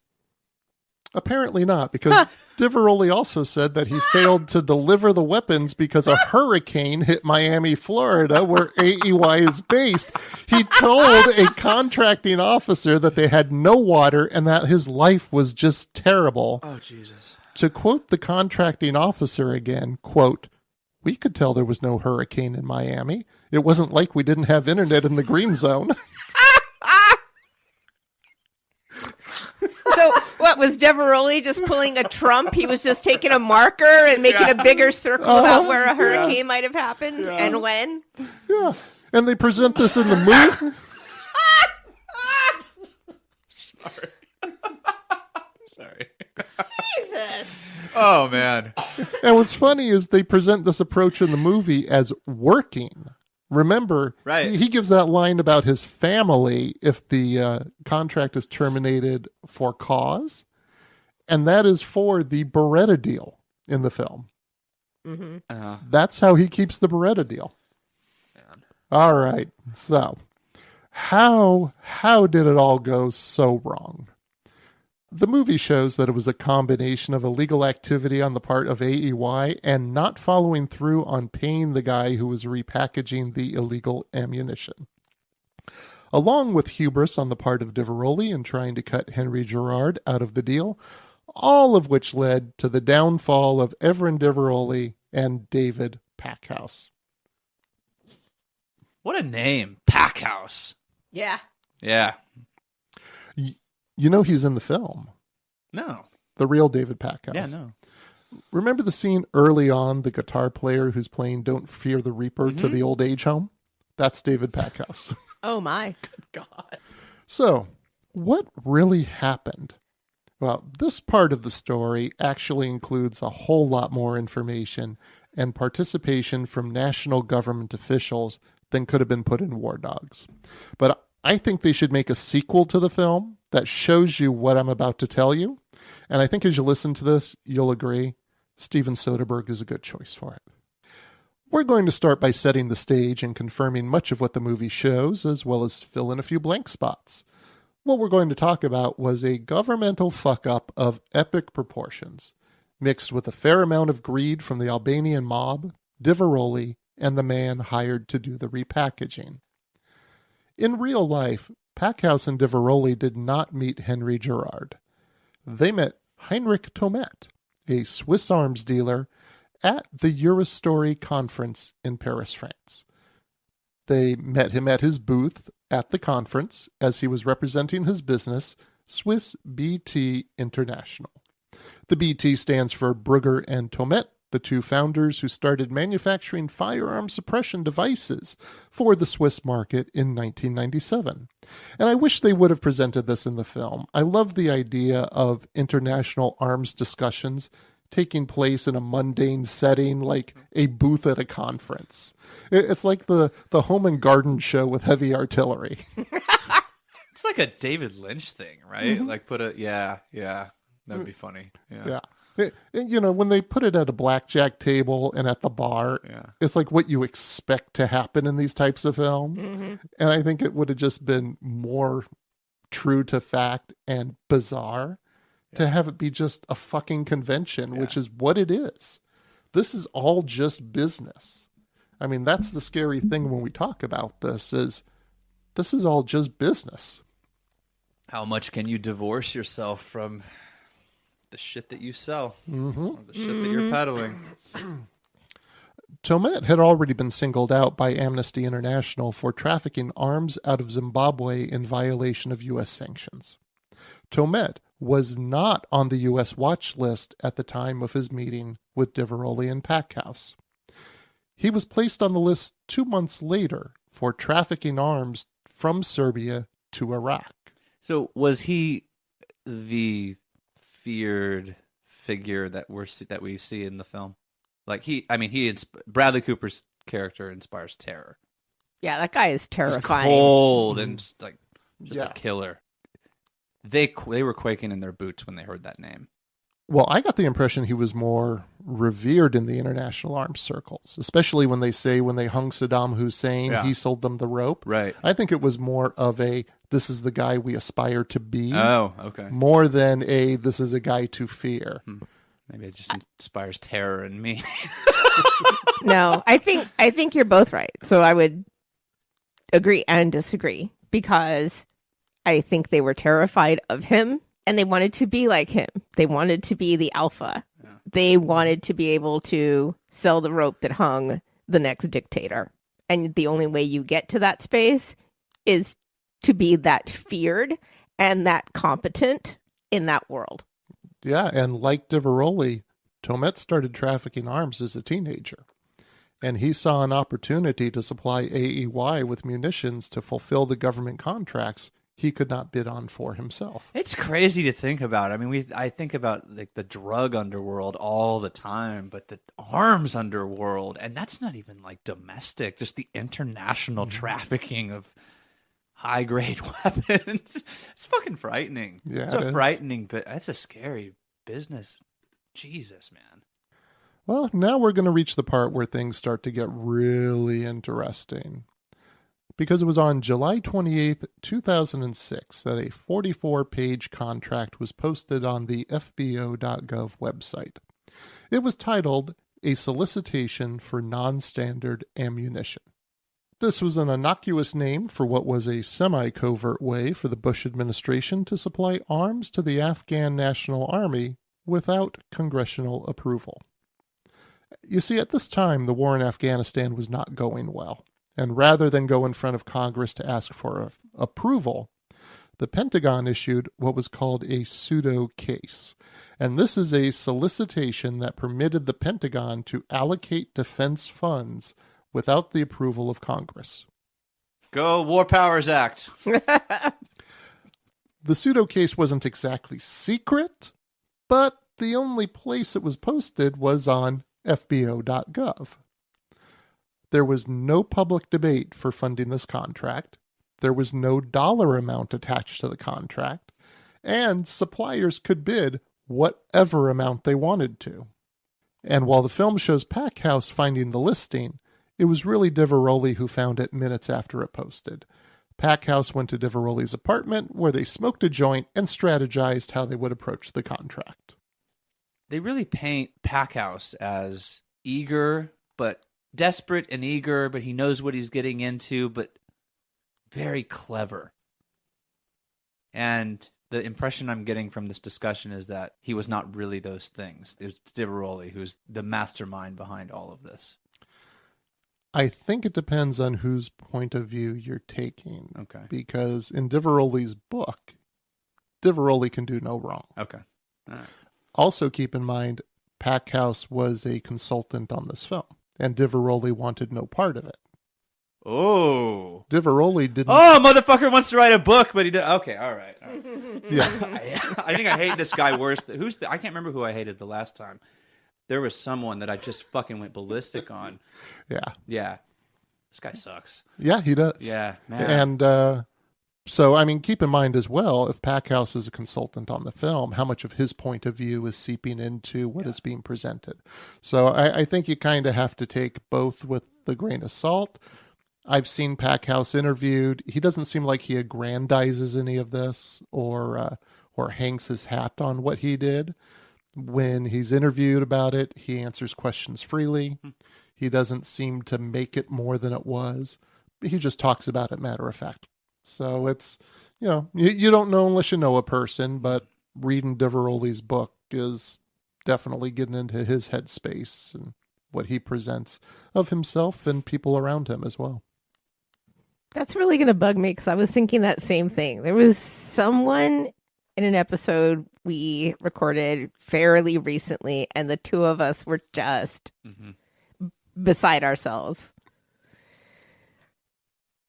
S2: Apparently not, because Diveroli also said that he failed to deliver the weapons because a hurricane hit Miami, Florida, where AEY is based. He told a contracting officer that they had no water and that his life was just terrible.
S3: Oh, Jesus.
S2: To quote the contracting officer again, quote, "We could tell there was no hurricane in Miami. It wasn't like we didn't have internet in the green zone."
S1: So, what was Diveroli just pulling a Trump? He was just taking a marker and making a bigger circle about where a hurricane might have happened and when.
S2: Yeah. And they present this in the movie.
S3: Sorry.
S1: Jesus.
S3: Oh, man.
S2: And what's funny is they present this approach in the movie as working. Remember,
S3: Right.
S2: he gives that line about his family if the contract is terminated for cause. And that is for the Beretta deal in the film.
S1: Mm-hmm.
S2: That's how he keeps the Beretta deal.
S3: Man.
S2: All right. So, how did it all go so wrong? The movie shows that it was a combination of illegal activity on the part of AEY and not following through on paying the guy who was repackaging the illegal ammunition. Along with hubris on the part of Diveroli in trying to cut Henry Girard out of the deal, all of which led to the downfall of Evren Diveroli and David Packhouse.
S3: What a name. Packhouse.
S1: Yeah.
S3: Yeah.
S2: You know he's in the film.
S3: No.
S2: The real David Packhouse.
S3: Yeah, no.
S2: Remember the scene early on, the guitar player who's playing Don't Fear the Reaper to the old age home? That's David Packhouse.
S1: Oh, my.
S3: God.
S2: So, what really happened? Well, this part of the story actually includes a whole lot more information and participation from national government officials than could have been put in War Dogs. But I think they should make a sequel to the film that shows you what I'm about to tell you. And I think as you listen to this, you'll agree Steven Soderbergh is a good choice for it. We're going to start by setting the stage and confirming much of what the movie shows, as well as fill in a few blank spots. What we're going to talk about was a governmental fuck-up of epic proportions, mixed with a fair amount of greed from the Albanian mob, Diveroli, and the man hired to do the repackaging. In real life, Packhouse and Diveroli did not meet Henry Girard. They met Heinrich Tomet, a Swiss arms dealer, at the Eurostory conference in Paris, France. They met him at his booth at the conference as he was representing his business, Swiss BT International. The BT stands for Brugger and Tomet the two founders who started manufacturing firearm suppression devices for the Swiss market in 1997. And I wish they would have presented this in the film. I love the idea of international arms discussions taking place in a mundane setting like a booth at a conference. It's like the home and garden show with heavy artillery.
S3: It's like a David Lynch thing, right? Like yeah, that'd be funny. Yeah.
S2: When they put it at a blackjack table and at the bar, it's like what you expect to happen in these types of films. And I think it would have just been more true to fact and bizarre to have it be just a fucking convention, which is what it is. This is all just business. I mean, that's the scary thing when we talk about this is all just business.
S3: How much can you divorce yourself from the shit that you sell, or the shit that you're peddling?
S2: Tomet had already been singled out by Amnesty International for trafficking arms out of Zimbabwe in violation of U.S. sanctions. Tomet was not on the U.S. watch list at the time of his meeting with Diveroli and Packhouse. He was placed on the list 2 months later for trafficking arms from Serbia to Iraq. So
S3: was he the feared figure that we see in the film? Like Bradley Cooper's character inspires terror.
S1: Yeah, that guy is terrifying.
S3: He's cold and like just a killer. They were quaking in their boots when they heard that name.
S2: Well, I got the impression he was more revered in the international arms circles, especially when they hung Saddam Hussein, he sold them the rope.
S3: Right.
S2: I think it was more of this is the guy we aspire to be.
S3: Oh, okay.
S2: More than this is a guy to fear.
S3: Maybe it just inspires terror in me.
S1: No, I think you're both right. So I would agree and disagree because I think they were terrified of him. And they wanted to be like him. They wanted to be the alpha. Yeah. They wanted to be able to sell the rope that hung the next dictator. And the only way you get to that space is to be that feared and that competent in that world.
S2: Yeah, and like Diveroli, Tomet started trafficking arms as a teenager. And he saw an opportunity to supply AEY with munitions to fulfill the government contracts he could not bid on for himself.
S3: It's crazy to think about. I mean, I think about like the drug underworld all the time, but the arms underworld, and that's not even like domestic, just the international trafficking of high grade weapons. It's fucking frightening.
S2: Yeah,
S3: it's a frightening, but it's a scary business. Jesus, man.
S2: Well, now we're going to reach the part where things start to get really interesting. Because it was on July 28th, 2006, that a 44-page contract was posted on the FBO.gov website. It was titled, A Solicitation for Non-Standard Ammunition. This was an innocuous name for what was a semi-covert way for the Bush administration to supply arms to the Afghan National Army without congressional approval. You see, at this time, the war in Afghanistan was not going well. And rather than go in front of Congress to ask for approval, the Pentagon issued what was called a pseudo case. And this is a solicitation that permitted the Pentagon to allocate defense funds without the approval of Congress.
S3: Go War Powers Act.
S2: The pseudo case wasn't exactly secret, but the only place it was posted was on FBO.gov. There was no public debate for funding this contract. There was no dollar amount attached to the contract. And suppliers could bid whatever amount they wanted to. And while the film shows Packhouse finding the listing, it was really Diveroli who found it minutes after it posted. Packhouse went to Diveroli's apartment where they smoked a joint and strategized how they would approach the contract.
S3: They really paint Packhouse as eager, but desperate and eager, but he knows what he's getting into, but very clever. And the impression I'm getting from this discussion is that he was not really those things. It was Diveroli who's the mastermind behind all of this.
S2: I think it depends on whose point of view you're taking.
S3: Okay.
S2: Because in Diveroli's book, Diveroli can do no wrong.
S3: Okay. All right.
S2: Also keep in mind, Packhouse was a consultant on this film, and Diveroli wanted no part of it.
S3: Oh.
S2: Diveroli didn't...
S3: Oh, motherfucker wants to write a book, but he did... Okay, all right.
S2: Yeah.
S3: I think I hate this guy worse. I can't remember who I hated the last time. There was someone that I just fucking went ballistic on.
S2: Yeah.
S3: Yeah. This guy sucks.
S2: Yeah, he does.
S3: Yeah, man.
S2: And so, I mean, keep in mind as well, if Packhouse is a consultant on the film, how much of his point of view is seeping into what is being presented. So I think you kind of have to take both with a grain of salt. I've seen Packhouse interviewed. He doesn't seem like he aggrandizes any of this or hangs his hat on what he did. When he's interviewed about it, he answers questions freely. He doesn't seem to make it more than it was. He just talks about it matter of fact. So it's, you don't know unless you know a person, but reading Diveroli's book is definitely getting into his headspace and what he presents of himself and people around him as well.
S1: That's really going to bug me because I was thinking that same thing. There was someone in an episode we recorded fairly recently, and the two of us were just beside ourselves.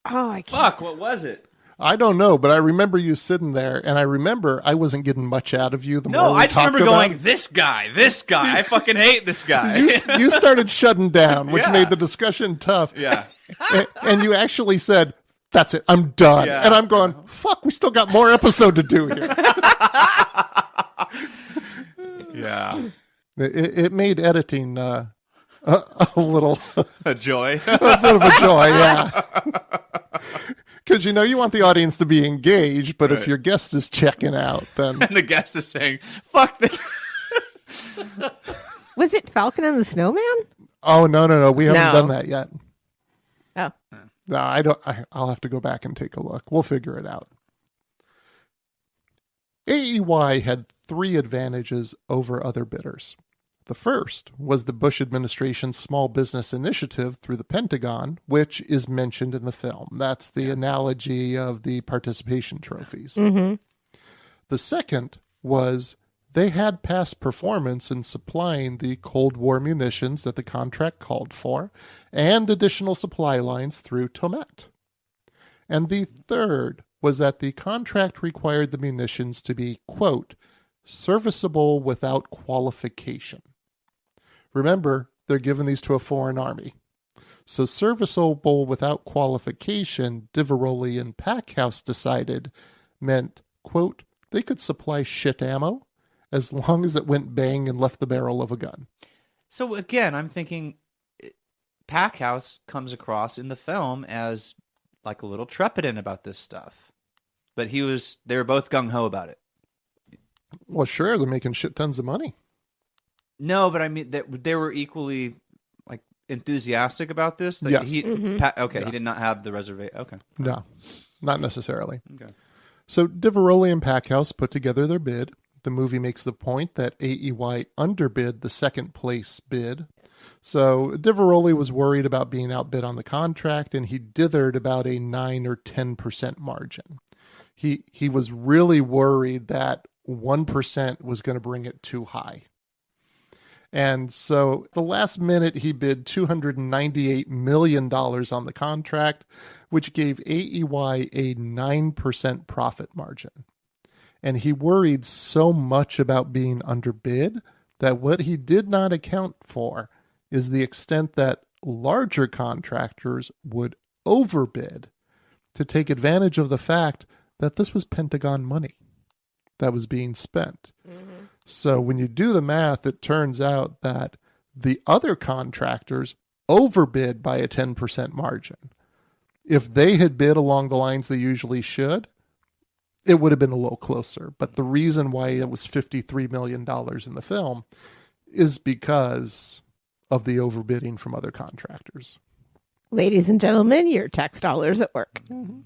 S1: Oh, I can't.
S3: Fuck, what was it?
S2: I don't know, but I remember you sitting there, and I remember I wasn't getting much out of you.
S3: No, I just remember going, this guy. I fucking hate this guy.
S2: You started shutting down, which
S3: Yeah.
S2: made the discussion tough.
S3: Yeah.
S2: And you actually said, that's it, I'm done.
S3: Yeah.
S2: And I'm going, fuck, we still got more episode to do here.
S3: Yeah.
S2: It made editing a little...
S3: A joy.
S2: a bit of a joy, yeah. Because, you want the audience to be engaged, but if
S3: Right.
S2: your guest is checking out, then...
S3: And the guest is saying, fuck this.
S1: Was it Falcon and the Snowman?
S2: Oh, no. We haven't
S1: No.
S2: done that yet.
S1: Oh.
S2: No, I don't. I'll have to go back and take a look. We'll figure it out. AEY had 3 advantages over other bidders. The first was the Bush administration's small business initiative through the Pentagon, which is mentioned in the film. That's the analogy of the participation trophies.
S1: Mm-hmm.
S2: The second was they had past performance in supplying the Cold War munitions that the contract called for and additional supply lines through Tomet. And the third was that the contract required the munitions to be, quote, serviceable without qualification. Remember, they're giving these to a foreign army. So serviceable without qualification, Diveroli and Packhouse decided, meant, quote, they could supply shit ammo as long as it went bang and left the barrel of a gun.
S3: So again, I'm thinking Packhouse comes across in the film as like a little trepidant about this stuff. But they were both gung-ho about it.
S2: Well, sure, they're making shit tons of money.
S3: No, but I mean, they were equally like enthusiastic about this. Like,
S2: Yes.
S3: He
S2: Yeah.
S3: did not have the reservation. Okay.
S2: No, not necessarily.
S3: Okay.
S2: So Diveroli and Packhouse put together their bid. The movie makes the point that AEY underbid the second place bid. So Diveroli was worried about being outbid on the contract, and he dithered about a 9 or 10% margin. He was really worried that 1% was going to bring it too high. And so the last minute he bid $298 million on the contract, which gave AEY a 9% profit margin. And he worried so much about being underbid that what he did not account for is the extent that larger contractors would overbid to take advantage of the fact that this was Pentagon money that was being spent. Mm-hmm. So when you do the math, it turns out that the other contractors overbid by a 10% margin. If they had bid along the lines they usually should, it would have been a little closer. But the reason why it was $53 million in the film is because of the overbidding from other contractors.
S1: Ladies and gentlemen, your tax dollars at work.
S2: Mm-hmm.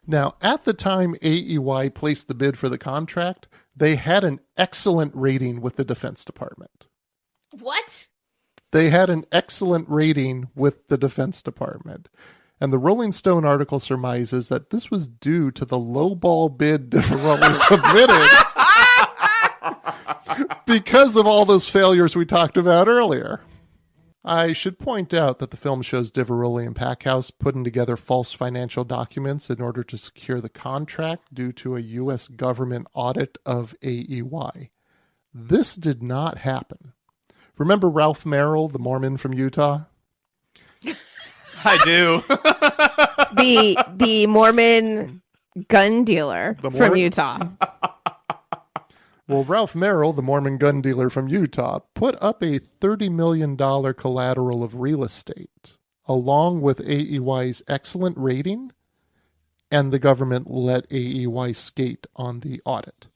S2: Now, at the time AEY placed the bid for the contract, they had an excellent rating with the Defense Department.
S1: What?
S2: They had an excellent rating with the Defense Department. And the Rolling Stone article surmises that this was due to the lowball bid Diveroli submitted because of all those failures we talked about earlier. I should point out that the film shows Diveroli and Packhouse putting together false financial documents in order to secure the contract due to a U.S. government audit of AEY. This did not happen. Remember Ralph Merrill, the Mormon from Utah?
S3: I do.
S1: The Mormon gun dealer from Utah.
S2: Well, Ralph Merrill, the Mormon gun dealer from Utah, put up a $30 million collateral of real estate, along with AEY's excellent rating, and the government let AEY skate on the audit.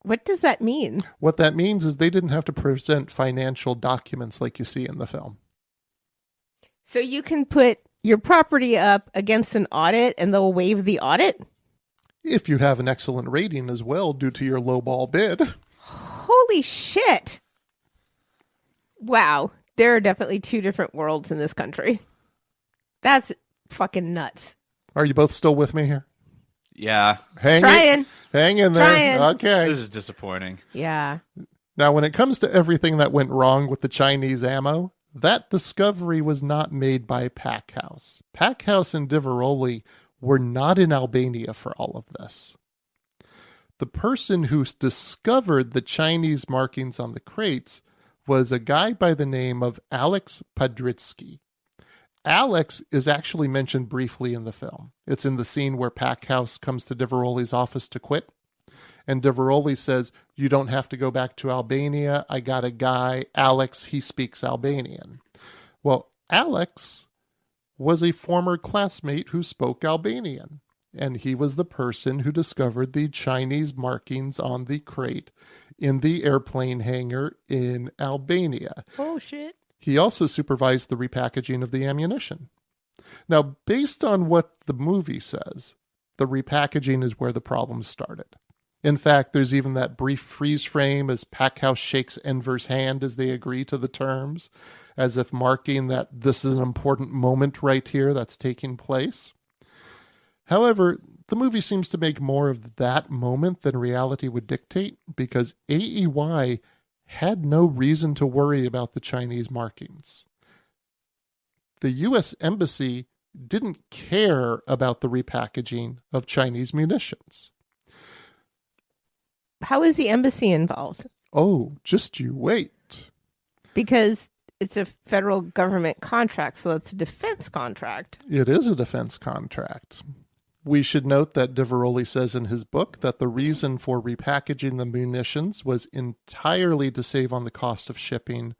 S1: What does that mean?
S2: What that means is they didn't have to present financial documents like you see in the film.
S1: So you can put your property up against an audit and they'll waive the audit?
S2: If you have an excellent rating as well due to your lowball bid.
S1: Holy shit. Wow. There are definitely two different worlds in this country. That's fucking nuts.
S2: Are you both still with me here?
S3: Yeah.
S2: Hang in there.
S1: Trying.
S2: Okay.
S3: This is disappointing.
S1: Yeah.
S2: Now, when it comes to everything that went wrong with the Chinese ammo, that discovery was not made by Packhouse. Packhouse and Diveroli were not in Albania for all of this. The person who discovered the Chinese markings on the crates was a guy by the name of Alex Padritsky. Alex is actually mentioned briefly in the film. It's in the scene where Packhouse comes to Diveroli's office to quit. And Diveroli says, "You don't have to go back to Albania. I got a guy, Alex, he speaks Albanian." Well, Alex was a former classmate who spoke Albanian. And he was the person who discovered the Chinese markings on the crate in the airplane hangar in Albania.
S1: Oh, shit.
S2: He also supervised the repackaging of the ammunition. Now, based on what the movie says, the repackaging is where the problem started. In fact, there's even that brief freeze frame as Packhouse shakes Enver's hand as they agree to the terms, as if marking that this is an important moment right here that's taking place. However, the movie seems to make more of that moment than reality would dictate, because AEY had no reason to worry about the Chinese markings. The U.S. Embassy didn't care about the repackaging of Chinese munitions.
S1: How is the embassy involved?
S2: Oh, just you wait.
S1: Because it's a federal government contract, so it's a defense contract.
S2: It is a defense contract. We should note that Diveroli says in his book that the reason for repackaging the munitions was entirely to save on the cost of shipping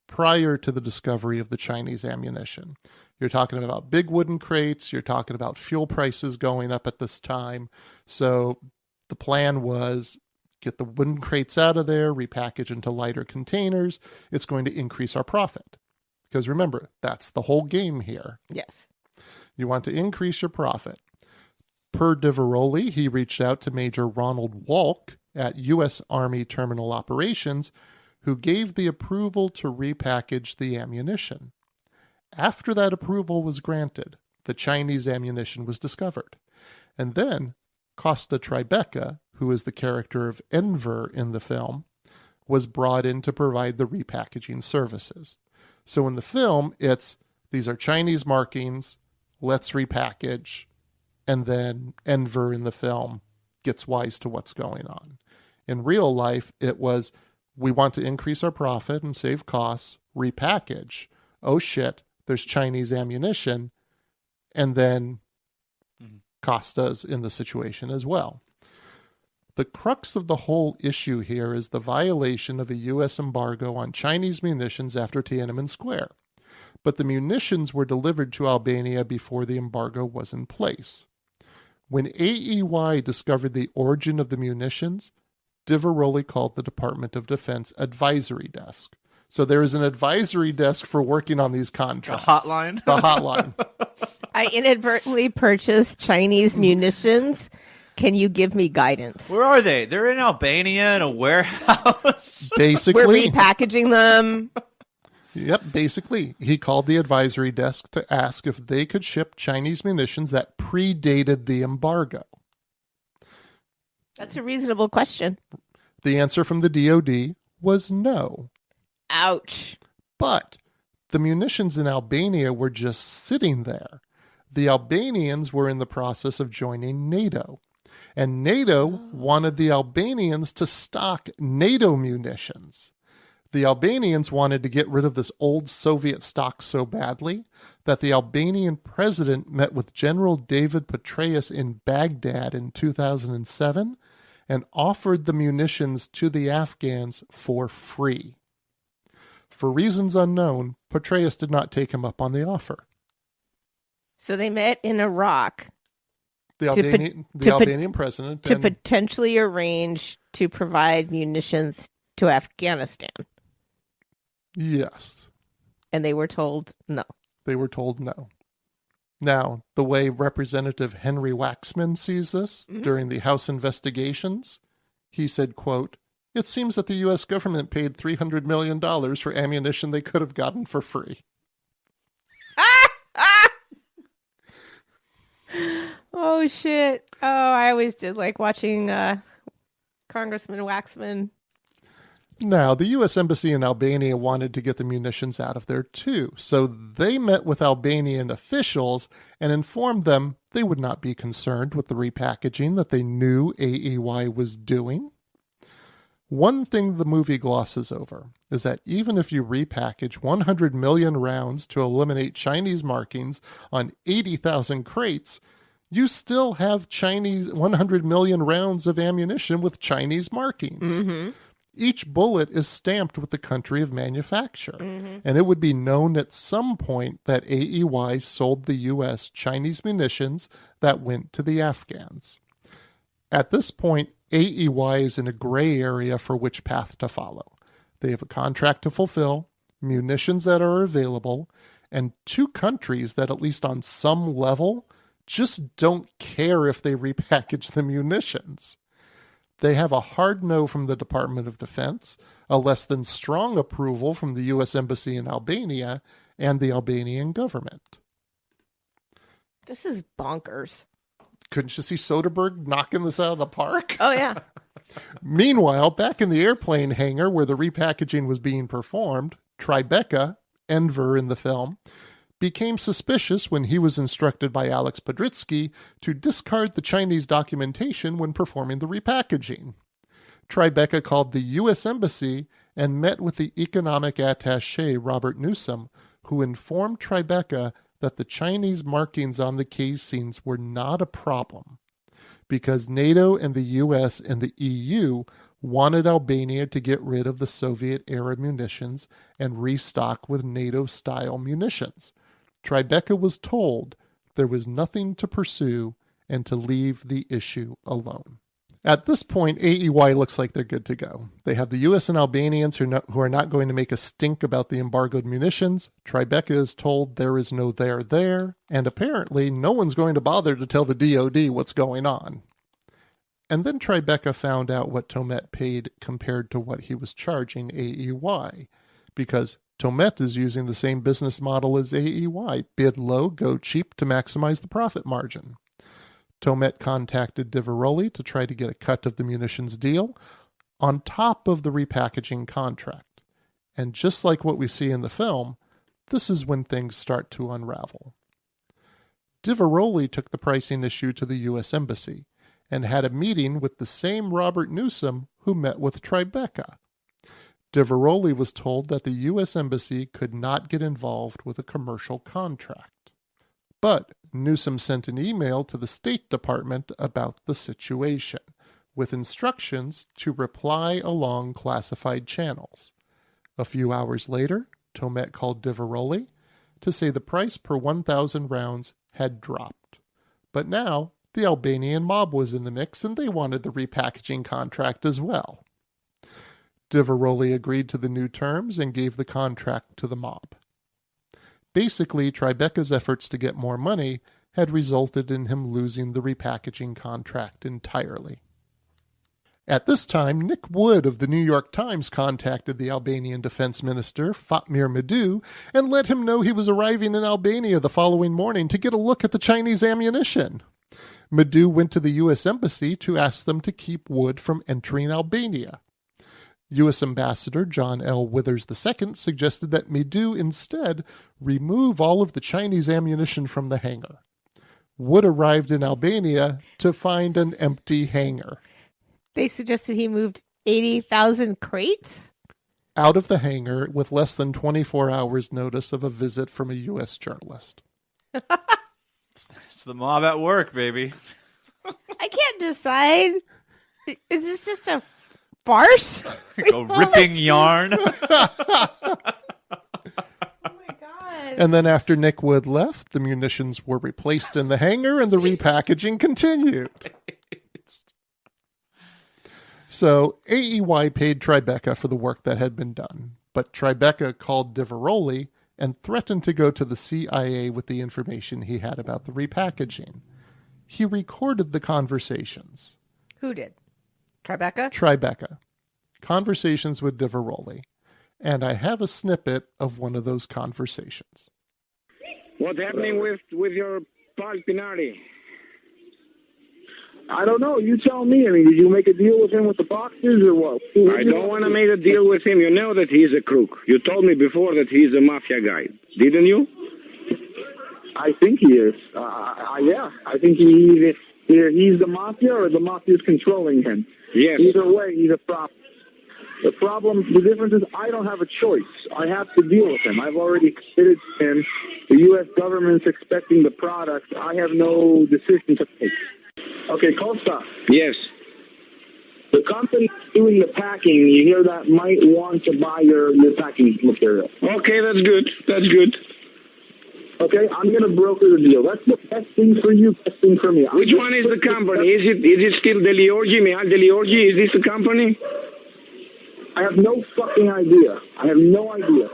S2: prior to the discovery of the Chinese ammunition. You're talking about big wooden crates. You're talking about fuel prices going up at this time. So the plan was get the wooden crates out of there, repackage into lighter containers. It's going to increase our profit. Because remember, that's the whole game here.
S1: Yes.
S2: You want to increase your profit. Per Diveroli, he reached out to Major Ronald Walk at U.S. Army Terminal Operations, who gave the approval to repackage the ammunition. After that approval was granted, the Chinese ammunition was discovered. And then Costa Tribeca, who is the character of Enver in the film, was brought in to provide the repackaging services. So in the film, these are Chinese markings, let's repackage, and then Enver in the film gets wise to what's going on. In real life, it was, we want to increase our profit and save costs, repackage. Oh shit, there's Chinese ammunition, and then Costa's in the situation as well. The crux of the whole issue here is the violation of a U.S. embargo on Chinese munitions after Tiananmen Square. But the munitions were delivered to Albania before the embargo was in place. When AEY discovered the origin of the munitions, Diveroli called the Department of Defense Advisory Desk. So there is an advisory desk for working on these contracts.
S3: The hotline?
S2: The hotline.
S1: I inadvertently purchased Chinese munitions. Can you give me guidance?
S3: Where are they? They're in Albania in a warehouse.
S2: Basically.
S1: We're repackaging them.
S2: Yep, basically. He called the advisory desk to ask if they could ship Chinese munitions that predated the embargo.
S1: That's a reasonable question.
S2: The answer from the DoD was no.
S1: Ouch.
S2: But the munitions in Albania were just sitting there. The Albanians were in the process of joining NATO. And NATO wanted the Albanians to stock NATO munitions. The Albanians wanted to get rid of this old Soviet stock so badly that the Albanian president met with General David Petraeus in Baghdad in 2007 and offered the munitions to the Afghans for free. For reasons unknown, Petraeus did not take him up on the offer.
S1: So they met in Iraq
S2: The Albanian president
S1: to potentially arrange to provide munitions to Afghanistan.
S2: Yes.
S1: And they were told no.
S2: They were told no. Now, the way Representative Henry Waxman sees this during the House investigations, he said, quote, "It seems that the U.S. government paid $300 million for ammunition they could have gotten for free."
S1: Oh, shit. Oh, I always did like watching Congressman Waxman.
S2: Now, the U.S. Embassy in Albania wanted to get the munitions out of there too, so they met with Albanian officials and informed them they would not be concerned with the repackaging that they knew AEY was doing. One thing the movie glosses over is that even if you repackage 100 million rounds to eliminate Chinese markings on 80,000 crates, you still have 100 million rounds of ammunition with Chinese markings. Mm-hmm. Each bullet is stamped with the country of manufacture, and it would be known at some point that AEY sold the U.S. Chinese munitions that went to the Afghans. At this point, AEY is in a gray area for which path to follow. They have a contract to fulfill, munitions that are available, and two countries that, at least on some level, just don't care if they repackage the munitions. They have a hard no from the Department of Defense, a less than strong approval from the U.S. Embassy in Albania, and the Albanian government.
S1: This is bonkers.
S2: Couldn't you see Soderbergh knocking this out of the park?
S1: Oh, yeah.
S2: Meanwhile, back in the airplane hangar where the repackaging was being performed, Tribeca, Enver in the film, became suspicious when he was instructed by Alex Podritsky to discard the Chinese documentation when performing the repackaging. Tribeca called the U.S. Embassy and met with the economic attaché Robert Newsom, who informed Tribeca that the Chinese markings on the casings were not a problem because NATO and the U.S. and the EU wanted Albania to get rid of the Soviet-era munitions and restock with NATO-style munitions. Tribeca was told there was nothing to pursue and to leave the issue alone. At this point, AEY looks like they're good to go. They have the U.S. and Albanians who are not going to make a stink about the embargoed munitions. Tribeca is told there is no there, and apparently no one's going to bother to tell the DOD what's going on. And then Tribeca found out what Tomet paid compared to what he was charging AEY, because Tomet is using the same business model as AEY, bid low, go cheap to maximize the profit margin. Tomet contacted Diveroli to try to get a cut of the munitions deal on top of the repackaging contract. And just like what we see in the film, this is when things start to unravel. Diveroli took the pricing issue to the U.S. Embassy and had a meeting with the same Robert Newsom who met with Tribeca. Diveroli was told that the U.S. Embassy could not get involved with a commercial contract. But Newsom sent an email to the State Department about the situation, with instructions to reply along classified channels. A few hours later, Tomet called Diveroli to say the price per 1,000 rounds had dropped. But now, the Albanian mob was in the mix and they wanted the repackaging contract as well. Diveroli agreed to the new terms and gave the contract to the mob. Basically, Tribeca's efforts to get more money had resulted in him losing the repackaging contract entirely. At this time, Nick Wood of the New York Times contacted the Albanian Defense Minister, Fatmir Medu, and let him know he was arriving in Albania the following morning to get a look at the Chinese ammunition. Medu went to the U.S. Embassy to ask them to keep Wood from entering Albania. U.S. Ambassador John L. Withers II suggested that Midu instead remove all of the Chinese ammunition from the hangar. Wood arrived in Albania to find an empty hangar.
S1: They suggested he moved 80,000 crates?
S2: Out of the hangar with less than 24 hours notice of a visit from a U.S. journalist.
S3: It's the mob at work, baby.
S1: I can't decide. Is this just a farce?
S3: A ripping yarn.
S1: Oh my God.
S2: And then after Nick Wood left, the munitions were replaced in the hangar and the repackaging continued. So AEY paid Tribeca for the work that had been done, but Tribeca called Diveroli and threatened to go to the CIA with the information he had about the repackaging. He recorded the conversations.
S1: Who did? Tribeca?
S2: Tribeca. Conversations with Diveroli. And I have a snippet of one of those conversations.
S4: What's happening with your pal Pinari?
S5: I don't know. You tell me. I mean, did you make a deal with him with the boxes or what?
S4: I don't want to make a deal with him. You know that he's a crook. You told me before that he's a mafia guy, didn't you?
S5: I think he is. Yeah. I think either he's the mafia or the mafia is controlling him.
S4: Yes.
S5: Either way, he's a problem. The difference is I don't have a choice. I have to deal with him. I've already committed to him. The U.S. government's expecting the product. I have no decision to make. Okay, Costa.
S4: Yes.
S5: The company doing the packing, you hear that, might want to buy your packing material.
S4: Okay, that's good. That's good.
S5: Okay, I'm going to broker the deal. That's the best thing for you, best thing for me.
S4: Which one is the company? Is it still Deliorgi, Mihal Deliorgi? Is this the company?
S5: I have no fucking idea. I have no idea.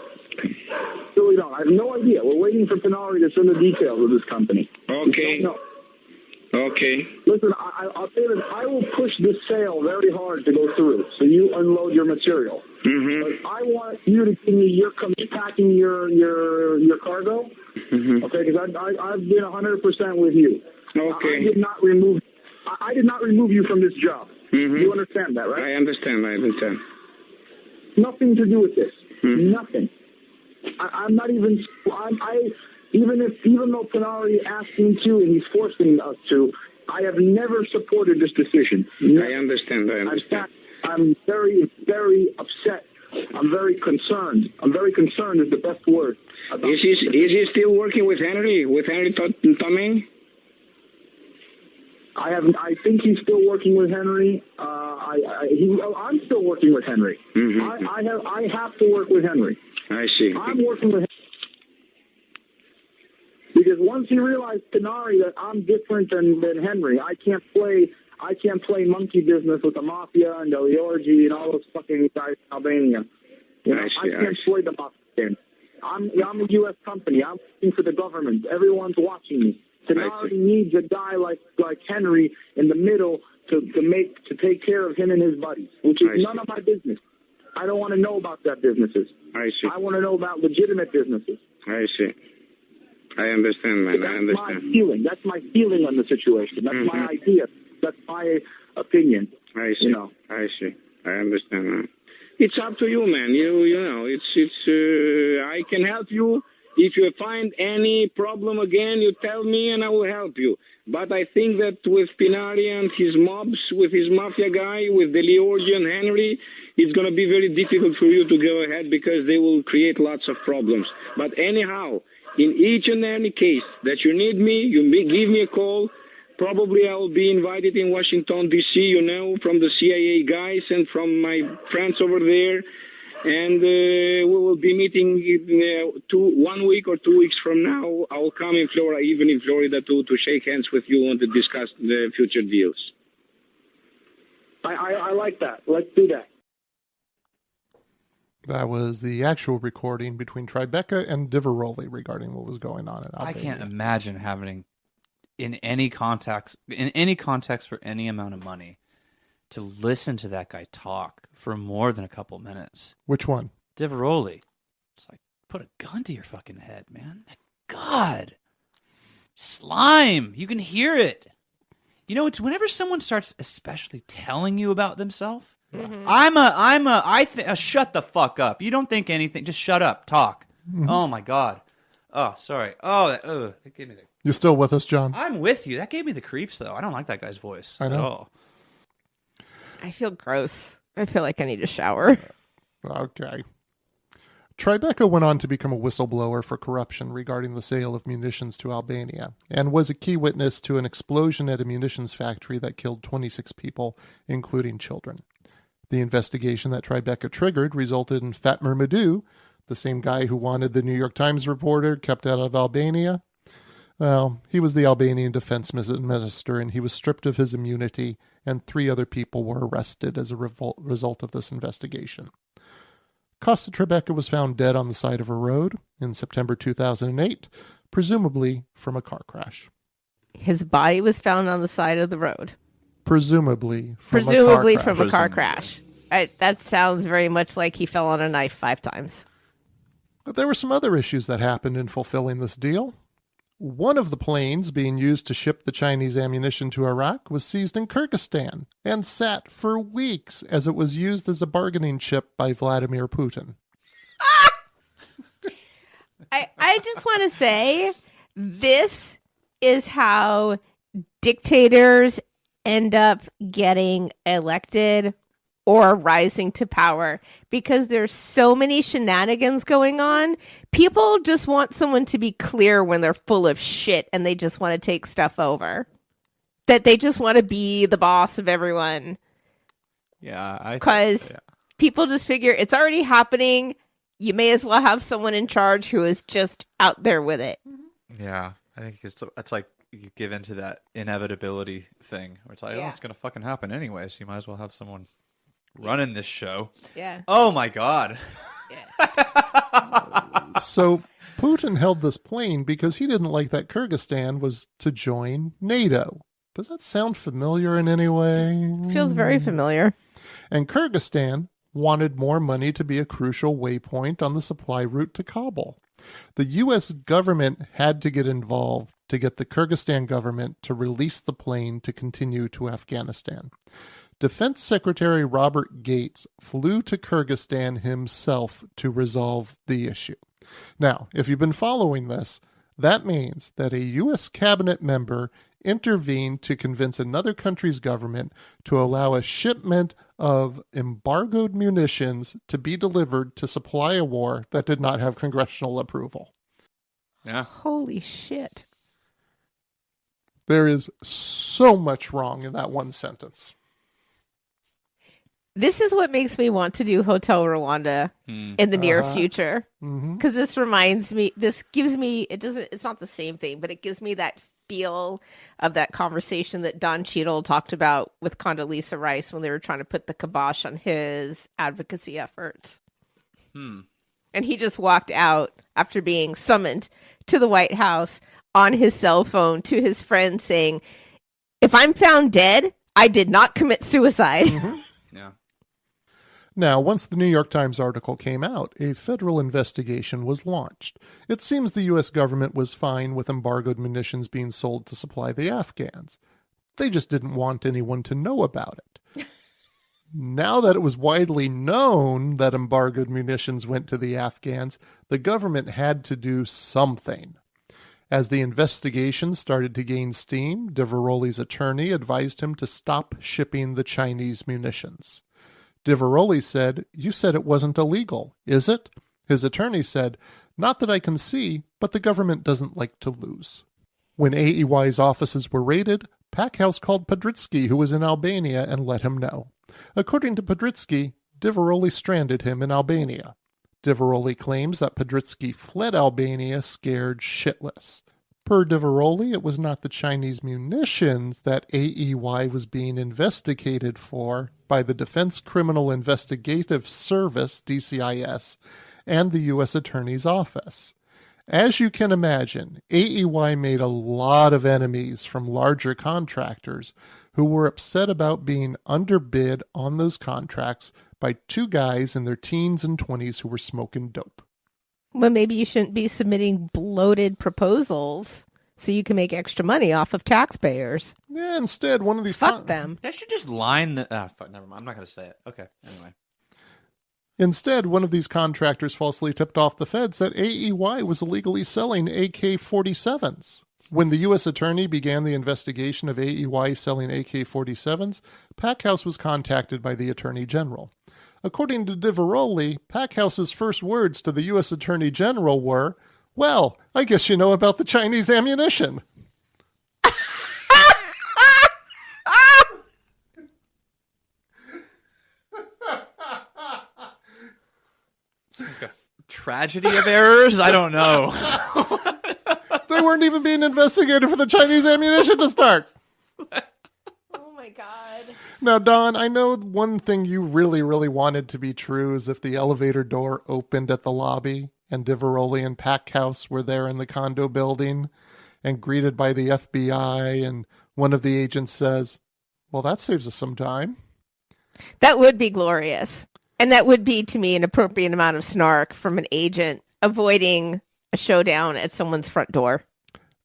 S5: Really don't. I have no idea. We're waiting for Pinari to send the details of this company.
S4: Okay.
S5: No.
S4: Okay.
S5: Listen, I'll say this. I will push this sale very hard to go through, so you unload your material.
S4: Mm-hmm.
S5: But I want you to give me your packing your cargo.
S4: Mm-hmm.
S5: Okay, because I've been 100% with you.
S4: Okay.
S5: I did not remove you from this job.
S4: Mm-hmm.
S5: You understand that, right?
S4: I understand.
S5: Nothing to do with this.
S4: Mm-hmm.
S5: Nothing. I'm not even. Even though Pinari asked me to and he's forcing us to, I have never supported this decision.
S4: I understand.
S5: I'm very, very upset. I'm very concerned. I'm very concerned is the best word.
S4: Is he still working with Henry? With Henry Tomei?
S5: I think he's still working with Henry. I'm still working with Henry.
S4: Mm-hmm.
S5: I have to work with Henry.
S4: I see.
S5: I'm working with Henry. Because once he realized, Pinari, that I'm different than Henry, I can't play monkey business with the mafia and the Orgy and all those fucking guys in Albania. You know, I can't play the mafia game. I'm a U.S. company. I'm working for the government. Everyone's watching me. Pinari needs a guy like Henry in the middle to take care of him and his buddies, which is none of my business. I don't want to know about that businesses.
S4: I see.
S5: I want to know about legitimate businesses.
S4: I see. I understand, man. I understand.
S5: That's my feeling. That's my feeling on the situation. That's my idea. That's my opinion.
S4: I see.
S5: You know.
S4: I see. I understand, man. It's up to you, man. You know, it's. I can help you. If you find any problem again, you tell me and I will help you. But I think that with Pinari and his mobs, with his mafia guy, with Deliorgi and Henry, it's going to be very difficult for you to go ahead because they will create lots of problems. But anyhow, in each and any case that you need me, give me a call. Probably I will be invited in Washington, D.C., you know, from the CIA guys and from my friends over there. And we will be meeting 1 week or 2 weeks from now. I will come in Florida, even in Florida, to shake hands with you and to discuss the future deals.
S5: I like that. Let's do that.
S2: That was the actual recording between Tribeca and Diveroli regarding what was going on in Albania.
S3: I can't imagine having, in any context for any amount of money, to listen to that guy talk for more than a couple minutes.
S2: Which one?
S3: Diveroli. It's like, put a gun to your fucking head, man. God. Slime. You can hear it. You know, it's whenever someone starts especially telling you about themselves, Shut the fuck up. You don't think anything. Just shut up. Talk. Oh my God. Oh, sorry. That gave me the...
S2: You still with us, John?
S3: I'm with you. That gave me the creeps, though. I don't like that guy's voice
S2: I know.
S3: at all.
S1: I feel gross. I feel like I need a shower.
S2: Okay. Tribeca went on to become a whistleblower for corruption regarding the sale of munitions to Albania and was a key witness to an explosion at a munitions factory that killed 26 people, including children. The investigation that Tribeca triggered resulted in Fatmir Madu, the same guy who wanted the New York Times reporter kept out of Albania. Well, he was the Albanian defense minister, and he was stripped of his immunity, and 3 other people were arrested as a result of this investigation. Costa Tribeca was found dead on the side of a road in September 2008, presumably from a car crash.
S1: His body was found on the side of the road.
S2: Presumably from
S1: a car crash. That sounds very much like he fell on a knife 5 times.
S2: But there were some other issues that happened in fulfilling this deal. One of the planes being used to ship the Chinese ammunition to Iraq was seized in Kyrgyzstan and sat for weeks as it was used as a bargaining chip by Vladimir Putin.
S1: I just want to say, this is how dictators end up getting elected or rising to power, because there's so many shenanigans going on. People just want someone to be clear when they're full of shit and they just want to take stuff over. That they just want to be the boss of everyone.
S3: Yeah,
S1: because people just figure it's already happening. You may as well have someone in charge who is just out there with it.
S3: Yeah, I think it's like you give into that inevitability thing where it's like, oh, it's going to fucking happen anyway, so you might as well have someone running this show.
S1: Yeah.
S3: Oh my God.
S2: So Putin held this plane because he didn't like that Kyrgyzstan was to join NATO. Does that sound familiar in any way?
S1: Feels very familiar.
S2: And Kyrgyzstan wanted more money to be a crucial waypoint on the supply route to Kabul. The U.S. government had to get involved to get the Kyrgyzstan government to release the plane to continue to Afghanistan. Defense Secretary Robert Gates flew to Kyrgyzstan himself to resolve the issue. Now, if you've been following this, that means that a U.S. cabinet member intervened to convince another country's government to allow a shipment of embargoed munitions to be delivered to supply a war that did not have congressional approval.
S3: Yeah.
S1: Holy shit.
S2: There is so much wrong in that one sentence.
S1: This is what makes me want to do Hotel Rwanda in the near future. Because this gives me, it's not the same thing, but it gives me that feel of that conversation that Don Cheadle talked about with Condoleezza Rice when they were trying to put the kibosh on his advocacy efforts. And he just walked out after being summoned to the White House on his cell phone to his friend saying, if I'm found dead, I did not commit suicide.
S3: Yeah.
S2: Now, once the New York Times article came out, a federal investigation was launched. It seems the U.S. government was fine with embargoed munitions being sold to supply the Afghans. They just didn't want anyone to know about it. Now that it was widely known that embargoed munitions went to the Afghans, the government had to do something. As the investigation started to gain steam, Diveroli's attorney advised him to stop shipping the Chinese munitions. Diveroli said, "You said it wasn't illegal, is it?" His attorney said, "Not that I can see, but the government doesn't like to lose." When AEY's offices were raided, Packhouse called Podritsky, who was in Albania, and let him know. According to Podritsky, Diveroli stranded him in Albania. Diveroli claims that Podritsky fled Albania scared shitless. Per Diveroli, it was not the Chinese munitions that AEY was being investigated for by the Defense Criminal Investigative Service, DCIS, and the U.S. Attorney's Office. As you can imagine, AEY made a lot of enemies from larger contractors who were upset about being underbid on those contracts by 2 guys in their teens and 20s who were smoking dope.
S1: Well, maybe you shouldn't be submitting bloated proposals so you can make extra money off of taxpayers.
S2: Yeah, instead, one of these
S1: Fuck them.
S3: They should just line the. Fuck, never mind. I'm not going to say it. Okay. Anyway.
S2: Instead, one of these contractors falsely tipped off the feds that AEY was illegally selling AK-47s. When the U.S. attorney began the investigation of AEY selling AK-47s, Packhouse was contacted by the attorney general. According to Diveroli, Packhouse's first words to the U.S. attorney general were, "Well, I guess you know about the Chinese ammunition."
S3: It's like a tragedy of errors? I don't know.
S2: They weren't even being investigated for the Chinese ammunition to start.
S1: Oh my God.
S2: Now, Don, I know one thing you really, really wanted to be true is if the elevator door opened at the lobby and Diveroli and Packhouse were there in the condo building and greeted by the FBI, and one of the agents says, "Well, that saves us some time."
S1: That would be glorious. And that would be, to me, an appropriate amount of snark from an agent avoiding a showdown at someone's front door.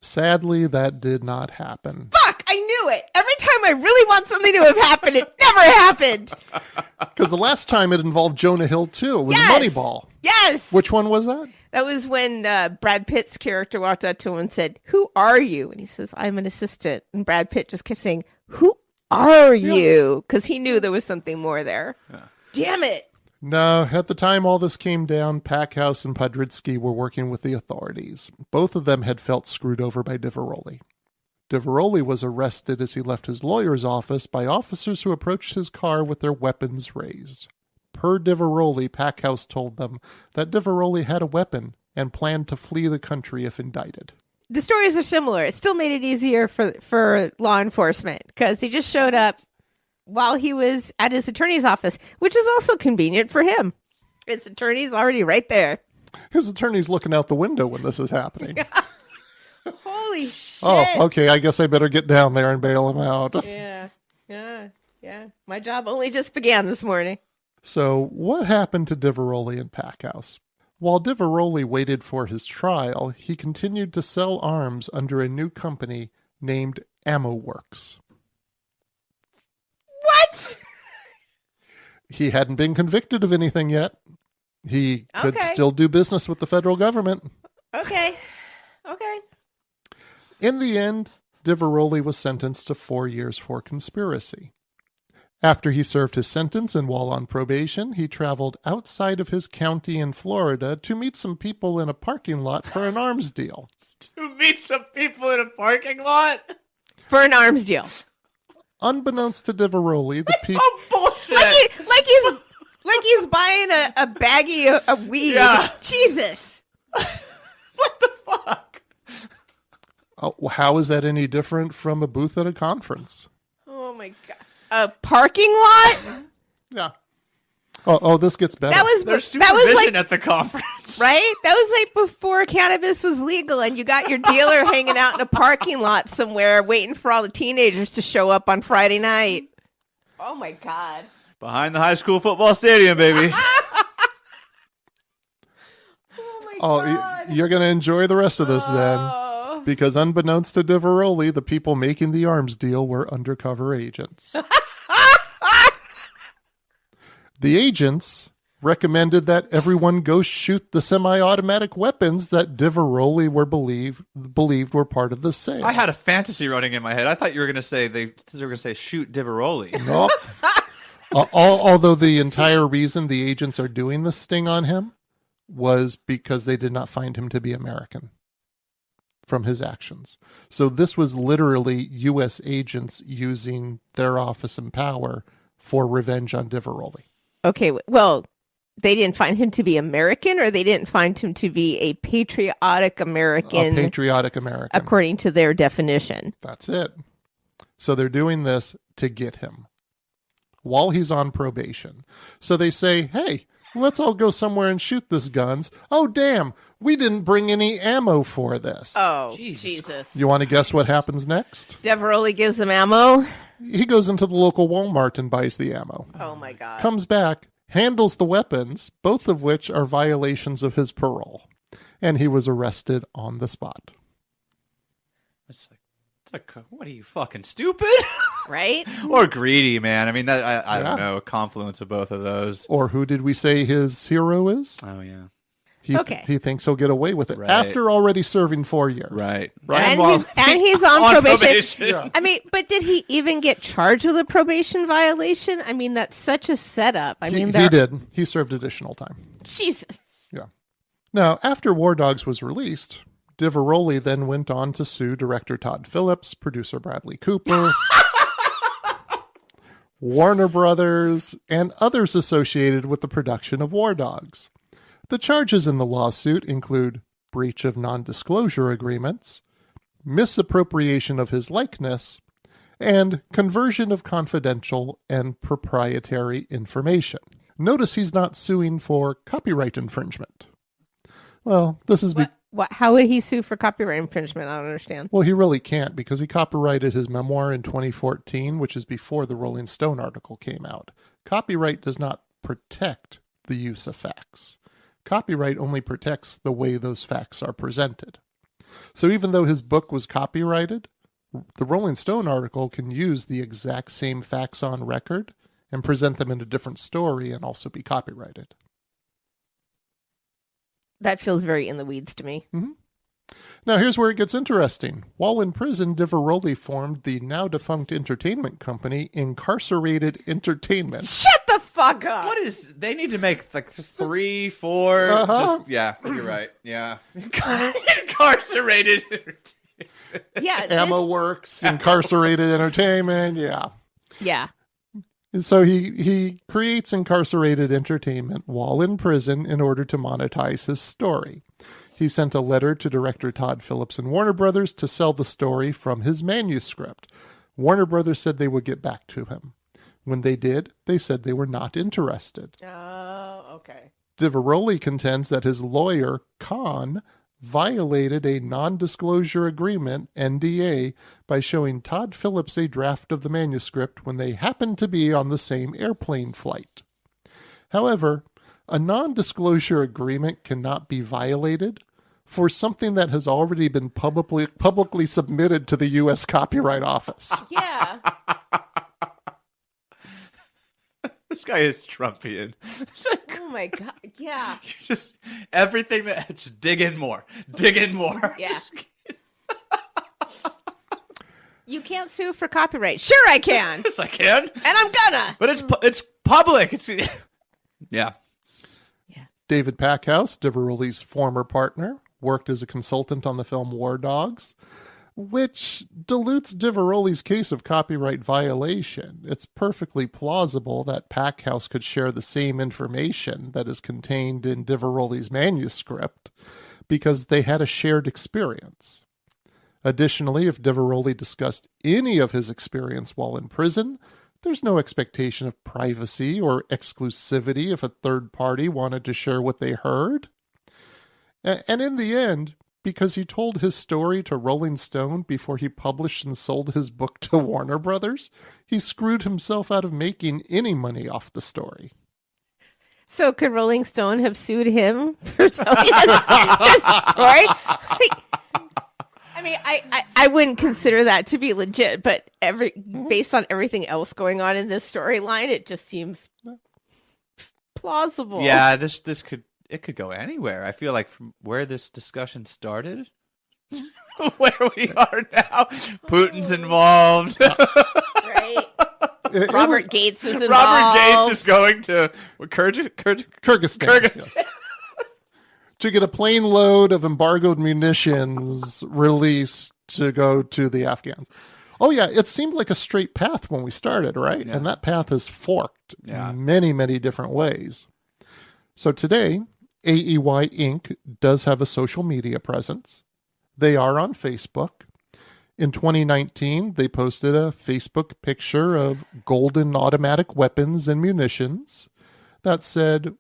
S2: Sadly, that did not happen.
S1: Fuck! I knew it! Every time I really want something to have happened, it never happened!
S2: Because the last time it involved Jonah Hill, too. It was
S1: Yes!
S2: Moneyball.
S1: Yes!
S2: Which one was that?
S1: That was when Brad Pitt's character walked up to him and said, "Who are you?" And he says, "I'm an assistant." And Brad Pitt just kept saying, "Who are you?" Because he knew there was something more there. Yeah. Damn it!
S2: No, at the time all this came down, Packhouse and Podritsky were working with the authorities. Both of them had felt screwed over by Diveroli. Diveroli was arrested as he left his lawyer's office by officers who approached his car with their weapons raised. Per Diveroli, Packhouse told them that Diveroli had a weapon and planned to flee the country if indicted.
S1: The stories are similar. It still made it easier for law enforcement because he just showed up while he was at his attorney's office, which is also convenient for him. His attorney's already right there.
S2: His attorney's looking out the window when this is happening.
S1: Holy shit.
S2: Oh, okay, I guess I better get down there and bail him out.
S1: Yeah. My job only just began this morning.
S2: So, what happened to Diveroli and Packhouse? While Diveroli waited for his trial, he continued to sell arms under a new company named Ammo Works.
S1: What?
S2: He hadn't been convicted of anything yet. He could still do business with the federal government.
S1: Okay.
S2: In the end, Diveroli was sentenced to 4 years for conspiracy. After he served his sentence and while on probation, he traveled outside of his county in Florida to meet some people in a parking lot for an arms deal.
S3: To meet some people in a parking lot?
S1: For an arms deal.
S2: Unbeknownst to Diveroli, the people...
S3: Oh, bullshit!
S1: Like he's buying a baggie of weed.
S3: Yeah.
S1: Jesus.
S3: What the fuck?
S2: How is that any different from a booth at a conference?
S1: Oh my God. A parking lot?
S2: Yeah. Oh, this gets better.
S3: There's supervision at the conference.
S1: Right? That was like before cannabis was legal and you got your dealer hanging out in a parking lot somewhere waiting for all the teenagers to show up on Friday night. Oh my God.
S3: Behind the high school football stadium, baby.
S1: Oh my God.
S2: You're going to enjoy the rest of this then.
S1: Oh.
S2: Because unbeknownst to Diveroli, the people making the arms deal were undercover agents. The agents recommended that everyone go shoot the semi-automatic weapons that Diveroli believed were part of the sale.
S3: I had a fantasy running in my head. I thought you were going to say they were going to say shoot Diveroli.
S2: Nope. Although the entire reason the agents are doing the sting on him was because they did not find him to be American from his actions. So this was literally U.S. agents using their office and power for revenge on Diveroli.
S1: Okay, well, they didn't find him to be American, or they didn't find him to be a patriotic American.
S2: A patriotic American.
S1: According to their definition.
S2: That's it. So they're doing this to get him while he's on probation. So they say, hey, let's all go somewhere and shoot this guns. Oh, damn, we didn't bring any ammo for this.
S1: Oh, Jesus.
S2: You want to guess what happens next?
S1: Diveroli gives him ammo.
S2: He goes into the local Walmart and buys the ammo.
S1: Oh, my God.
S2: Comes back, handles the weapons, both of which are violations of his parole. And he was arrested on the spot.
S3: It's like, what are you, fucking stupid?
S1: Right?
S3: Or greedy, man. I mean, that I don't
S2: Yeah.
S3: know, a confluence of both of those.
S2: Or who did we say his hero is?
S3: Oh, yeah.
S2: He thinks he'll get away with it
S3: Right.
S2: after already serving 4 years.
S3: Right.
S1: And he's on probation.
S2: Yeah.
S1: I mean, but did he even get charged with a probation violation? I mean, that's such a setup. I mean,
S2: He did. He served additional time.
S1: Jesus.
S2: Yeah. Now, after War Dogs was released, Diveroli then went on to sue director Todd Phillips, producer Bradley Cooper, Warner Brothers, and others associated with the production of War Dogs. The charges in the lawsuit include breach of non-disclosure agreements, misappropriation of his likeness, and conversion of confidential and proprietary information. Notice he's not suing for copyright infringement. Well, this is
S1: How would he sue for copyright infringement? I don't understand.
S2: well, he really can't because he copyrighted his memoir in 2014, which is before the Rolling Stone article came out. Copyright does not protect the use of facts. Copyright only protects the way those facts are presented. So even though his book was copyrighted, the Rolling Stone article can use the exact same facts on record and present them in a different story and also be copyrighted.
S1: That feels very in the weeds to me.
S2: Now, here's where it gets interesting. While in prison, Diveroli formed the now-defunct entertainment company Incarcerated Entertainment.
S1: Shut the fuck up.
S3: What is, they need to make like 3, 4, just, yeah, you're right. Yeah. Incarcerated.
S1: Yeah.
S2: Ammo Works, Incarcerated Entertainment, yeah.
S1: Yeah.
S2: And so he creates Incarcerated Entertainment while in prison in order to monetize his story. He sent a letter to director Todd Phillips and Warner Brothers to sell the story from his manuscript. Warner Brothers said they would get back to him. When they did, they said they were not interested.
S1: Oh, okay.
S2: Diveroli contends that his lawyer, Kahn, violated a non-disclosure agreement, NDA, by showing Todd Phillips a draft of the manuscript when they happened to be on the same airplane flight. However, a non-disclosure agreement cannot be violated for something that has already been publicly submitted to the U.S. Copyright Office.
S1: Yeah.
S3: This guy is Trumpian. It's like,
S1: Oh my god. Yeah.
S3: just everything that, just dig in more. Dig in more.
S1: Yeah. You can't sue for copyright. Sure, I can,
S3: Yes, I can.
S1: and I'm gonna.
S3: But it's public. It's yeah.
S2: David Packhouse, Diveroli's former partner, worked as a consultant on the film War Dogs, which dilutes Diveroli's case of copyright violation. It's perfectly plausible that Packhouse could share the same information that is contained in Diveroli's manuscript because they had a shared experience. Additionally, if Diveroli discussed any of his experience while in prison, there's no expectation of privacy or exclusivity if a third party wanted to share what they heard. And in the end, because he told his story to Rolling Stone before he published and sold his book to Warner Brothers, he screwed himself out of making any money off the story.
S1: So could Rolling Stone have sued him for telling his story? I mean, I wouldn't consider that to be legit, but based on everything else going on in this storyline, it just seems plausible.
S3: Yeah, this could go anywhere. I feel like from where this discussion started, where we are now, Putin's involved.
S1: Right. Robert Gates is involved.
S3: Robert Gates is going to
S2: Kyrgyzstan. Yes. To get a plane load of embargoed munitions released to go to the Afghans. Oh, yeah, it seemed like a straight path when we started, right?
S3: Yeah.
S2: And that path has forked
S3: Yeah.
S2: in many, many different ways. So today, AEY Inc. does have a social media presence. They are on Facebook. In 2019, they posted a Facebook picture of golden automatic weapons and munitions that said,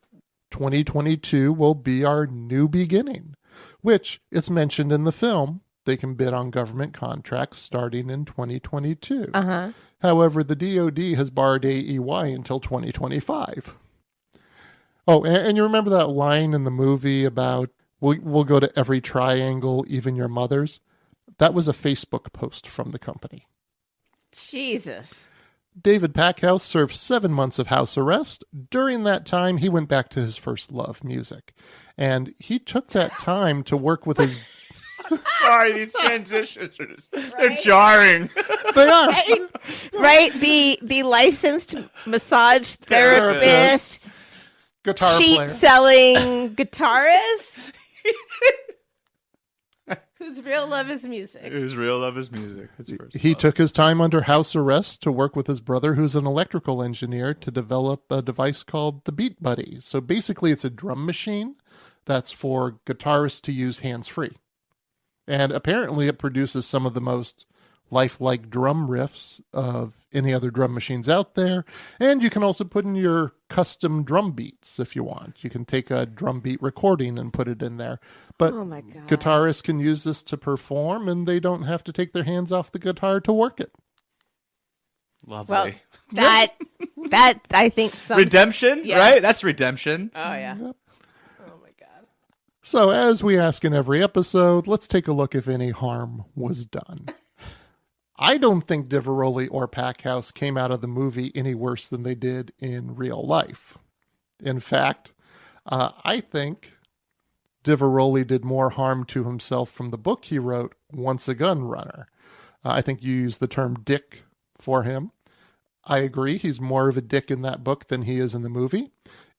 S2: 2022 will be our new beginning, which it's mentioned in the film. They can bid on government contracts starting in 2022.
S1: Uh-huh.
S2: However, the DoD has barred AEY until 2025. Oh, and you remember that line in the movie about we'll go to every triangle, even your mother's? That was a Facebook post from the company.
S1: Jesus.
S2: David Packhouse served 7 months of house arrest. During that time, he went back to his first love, music. And he took that time to work with his...
S3: Sorry, these transitions are they're jarring.
S2: They are.
S1: Right? The licensed massage therapist,
S2: Guitar
S1: sheet
S2: player.
S1: selling guitarist, whose real love is music.
S3: His real love is music.
S2: He took his time under house arrest to work with his brother, who's an electrical engineer, to develop a device called the Beat Buddy. So basically, it's a drum machine that's for guitarists to use hands-free. And apparently it produces some of the most lifelike drum riffs of any other drum machines out there. And you can also put in your custom drum beats if you want. You can take a drum beat recording and put it in there. But
S1: Oh my God.
S2: guitarists can use this to perform, and they don't have to take their hands off the guitar to work it.
S3: Lovely.
S1: Well, that I think some
S3: Redemption,
S1: Yeah.
S3: right? That's redemption.
S1: Oh yeah. Oh my God.
S2: So as we ask in every episode, let's take a look if any harm was done. I don't think Diveroli or Packhouse came out of the movie any worse than they did in real life. In fact, I think Diveroli did more harm to himself from the book he wrote, Once a Gun Runner. I think you used the term dick for him. I agree, he's more of a dick in that book than he is in the movie.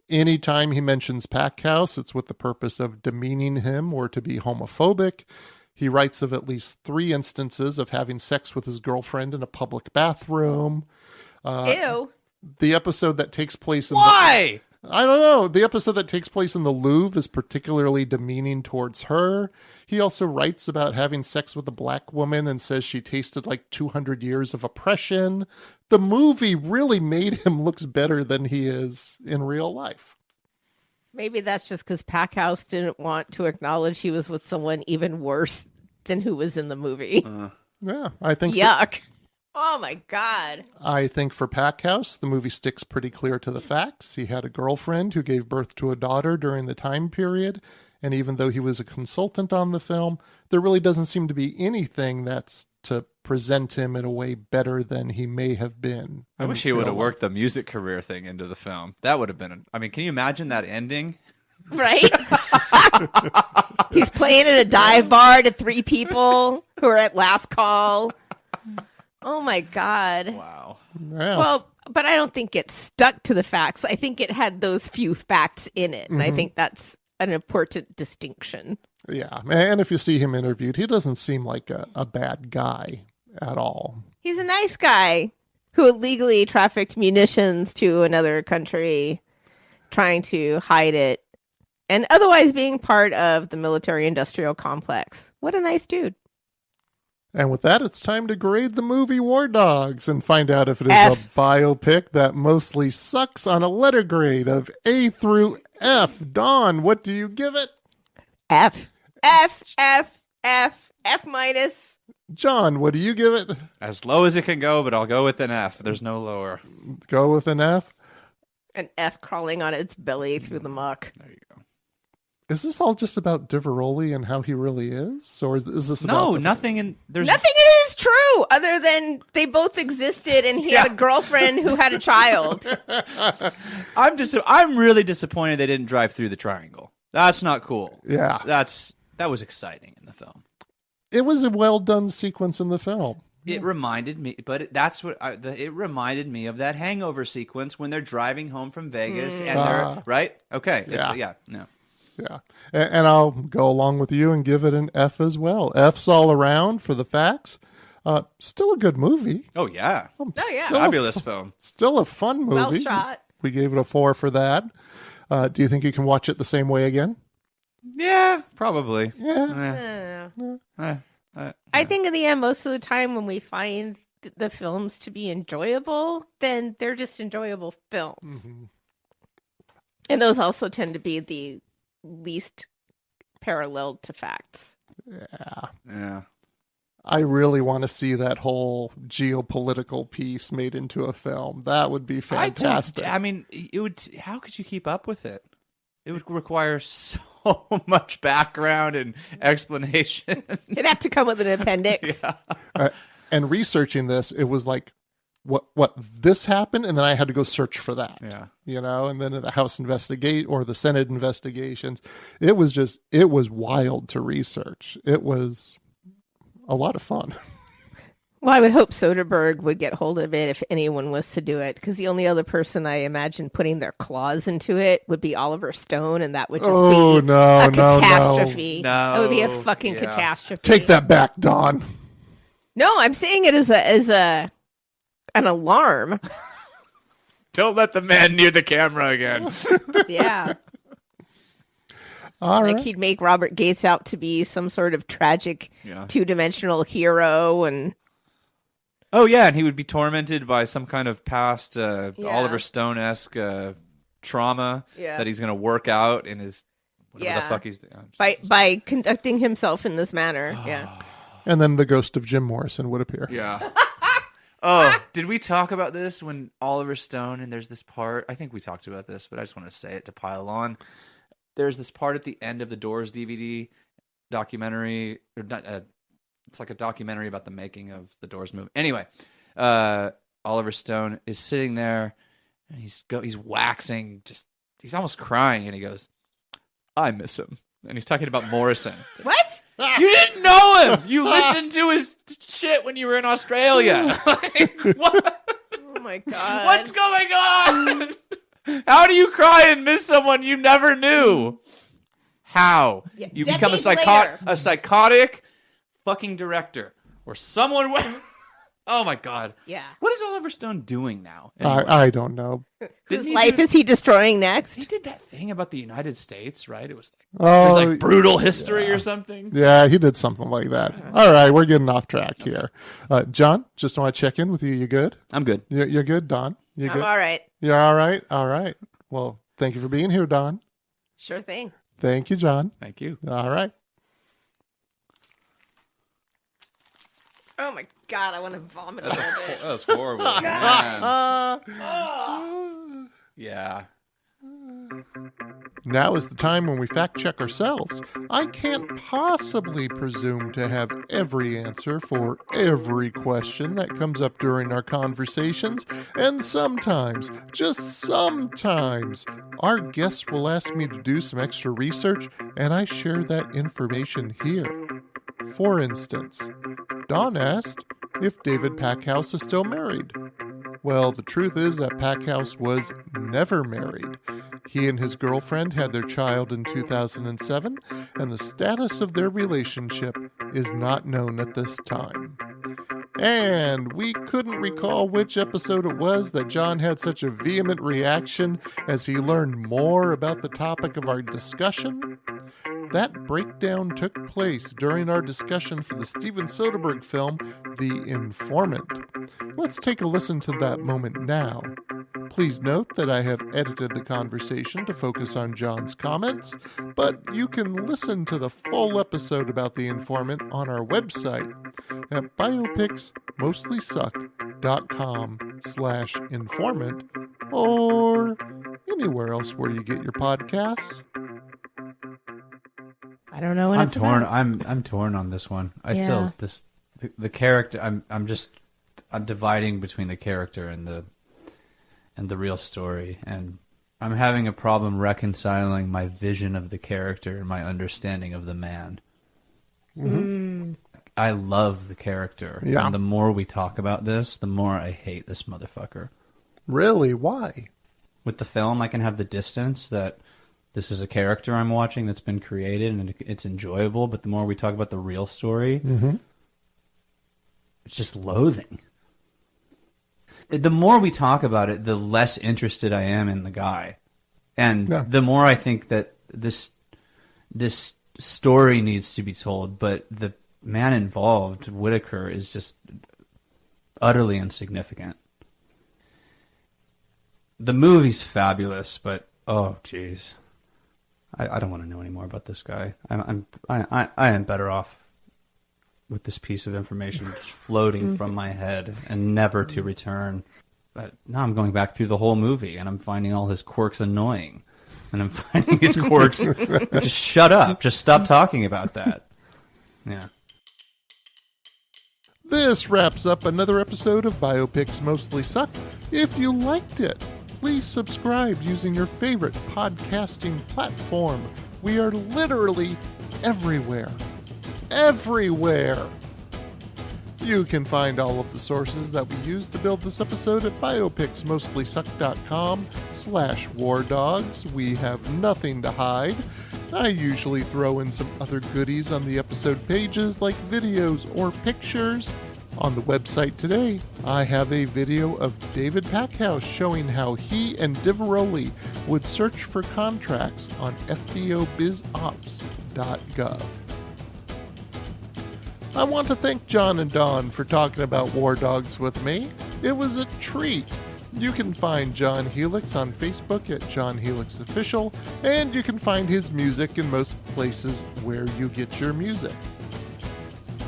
S2: Anytime he mentions Packhouse, it's with the purpose of demeaning him or to be homophobic. He writes of at least 3 instances of having sex with his girlfriend in a public bathroom.
S1: Ew.
S2: The episode that takes place in
S3: Why?
S2: I don't know. The episode that takes place in the Louvre is particularly demeaning towards her. He also writes about having sex with a black woman and says she tasted like 200 years of oppression. The movie really made him look better than he is in real life.
S1: Maybe that's just because Packhouse didn't want to acknowledge he was with someone even worse than who was in the movie.
S2: Yeah, I think
S1: Yuck. Oh my God.
S2: I think for Packhouse, the movie sticks pretty clear to the facts. He had a girlfriend who gave birth to a daughter during the time period, and even though he was a consultant on the film, there really doesn't seem to be anything that's to present him in a way better than he may have been.
S3: I wish he would have worked the music career thing into the film. That would have been. I mean, can you imagine that ending?
S1: Right? He's playing at a dive bar to 3 people who are at last call. Oh my God.
S3: Wow.
S2: Yes.
S1: Well, but I don't think it stuck to the facts. I think it had those few facts in it. And I think that's an important distinction.
S2: Yeah, and if you see him interviewed, he doesn't seem like a bad guy at all.
S1: He's a nice guy who illegally trafficked munitions to another country, trying to hide it, and otherwise being part of the military-industrial complex. What a nice dude.
S2: And with that, it's time to grade the movie War Dogs and find out if it is
S1: F.
S2: a biopic that mostly sucks on a letter grade of A through F. Dawn, what do you give it?
S1: F. F, F, F, F minus.
S2: John, what do you give it?
S3: As low as it can go, but I'll go with an F. There's no lower.
S2: Go with an F.
S1: An F crawling on its belly through the muck.
S3: There you go.
S2: Is this all just about Diveroli and how he really is? Or is this about...
S3: No, nothing in... There's
S1: Nothing is true other than they both existed and he had a girlfriend who had a child.
S3: I'm really disappointed they didn't drive through the triangle. That's not cool.
S2: Yeah.
S3: That was exciting in the film.
S2: It was a well-done sequence in the film.
S3: It reminded me, but that's what it reminded me of that Hangover sequence when they're driving home from Vegas and they're right. Okay,
S2: Yeah.
S3: No.
S2: Yeah. And I'll go along with you and give it an F as well. F's all around for the facts. Still a good movie.
S3: Oh yeah,
S1: Oh yeah.
S3: fabulous film.
S2: Still a fun movie.
S1: Well shot.
S2: We gave it a 4 for that. Do you think you can watch it the same way again?
S3: Yeah, probably.
S2: Yeah.
S1: I think in the end, most of the time when we find the films to be enjoyable, then they're just enjoyable films. And those also tend to be the least paralleled to facts.
S3: Yeah.
S2: I really want to see that whole geopolitical piece made into a film. That would be fantastic.
S3: I mean, it would. How could you keep up with it? It would require so so much background and explanation.
S1: It'd have to come with an appendix.
S3: Yeah.
S2: And researching this, it was like, what this happened, and then I had to go search for that.
S3: Yeah.
S2: You know, and then the House investigate or the Senate investigations. It was wild to research. It was a lot of fun.
S1: Well, I would hope Soderbergh would get hold of it if anyone was to do it, because the only other person I imagine putting their claws into it would be Oliver Stone, and that would just be a catastrophe.
S3: No.
S1: That would be a fucking catastrophe.
S2: Take that back, Don.
S1: No, I'm saying it as an alarm.
S3: Don't let the man near the camera again.
S1: Yeah.
S2: All
S1: Like
S2: right.
S1: he'd make Robert Gates out to be some sort of tragic two-dimensional hero, and
S3: Oh, yeah, and he would be tormented by some kind of past Oliver Stone-esque trauma that he's going to work out in his whatever the fuck he's doing.
S1: by conducting himself in this manner. Yeah.
S2: And then the ghost of Jim Morrison would appear.
S3: Yeah. Oh, did we talk about this when Oliver Stone, and there's this part, I think we talked about this, but I just want to say it to pile on. There's this part at the end of the Doors DVD documentary, or not, it's like a documentary about the making of the Doors movie. Anyway, Oliver Stone is sitting there, and he's waxing, he's almost crying, and he goes, "I miss him." And he's talking about Morrison.
S1: What?
S3: You didn't know him. You listened to his shit when you were in Australia. Like, what?
S1: Oh my god.
S3: What's going on? How do you cry and miss someone you never knew? How?
S1: Yeah,
S3: You become a
S1: decades later.
S3: psychotic fucking director. Or someone... Oh my god.
S1: Yeah.
S3: What is Oliver Stone doing now? Anyway,
S2: I don't know.
S1: Whose life is he destroying next?
S3: he did that thing about the United States, right? It was
S2: Oh,
S3: like brutal history or something.
S2: yeah, he did something like that. All right, we're getting off track here. John, just want to check in with you. You good?
S3: I'm good.
S2: You're good, Don? You
S1: I'm
S2: good?
S1: all right.
S2: You're all right? All right. Well, thank you for being here, Don.
S1: Sure thing.
S2: Thank you, John.
S3: Thank you.
S2: All right.
S1: Oh my god, I want to vomit a little bit.
S3: That was horrible. Man. Yeah.
S2: Now is the time when we fact check ourselves. I can't possibly presume to have every answer for every question that comes up during our conversations, and sometimes, just sometimes, our guests will ask me to do some extra research, and I share that information here. For instance, Don asked if David Packhouse is still married. Well, the truth is that Packhouse was never married. He and his girlfriend had their child in 2007, and the status of their relationship is not known at this time. And we couldn't recall which episode it was that John had such a vehement reaction as he learned more about the topic of our discussion. That breakdown took place during our discussion for the Steven Soderbergh film, The Informant. Let's take a listen to that moment now. Please note that I have edited the conversation to focus on John's comments, but you can listen to the full episode about The Informant on our website at biopicsmostlysuck.com/informant or anywhere else where you get your podcasts.
S1: I don't know what
S6: I'm torn. I'm torn on this one. The character. I'm dividing between the character and the real story, and I'm having a problem reconciling my vision of the character and my understanding of the man.
S1: Mm.
S6: I love the character,
S2: Yeah.
S6: and the more we talk about this, the more I hate this motherfucker.
S2: Really? Why?
S6: With the film, I can have the distance that this is a character I'm watching that's been created, and it's enjoyable, but the more we talk about the real story, it's just loathing. The more we talk about it, the less interested I am in the guy. And the more I think that this story needs to be told, but the man involved, Whitaker, is just utterly insignificant. The movie's fabulous, but oh jeez, I don't want to know any more about this guy. I am better off with this piece of information just floating from my head and never to return. But now I'm going back through the whole movie and I'm finding all his quirks annoying. and I'm finding his quirks. Just shut up. Just stop talking about that. Yeah.
S2: This wraps up another episode of Biopics Mostly Suck. If you liked it, please subscribe using your favorite podcasting platform. We are literally everywhere. Everywhere! You can find all of the sources that we used to build this episode at biopicsmostlysuck.com/war dogs. We have nothing to hide. I usually throw in some other goodies on the episode pages like videos or pictures. On the website today, I have a video of David Packhouse showing how he and Diveroli would search for contracts on FBOBizOps.gov. I want to thank John and Dawn for talking about War Dogs with me. It was a treat. You can find John Helix on Facebook at John Helix Official, and you can find his music in most places where you get your music.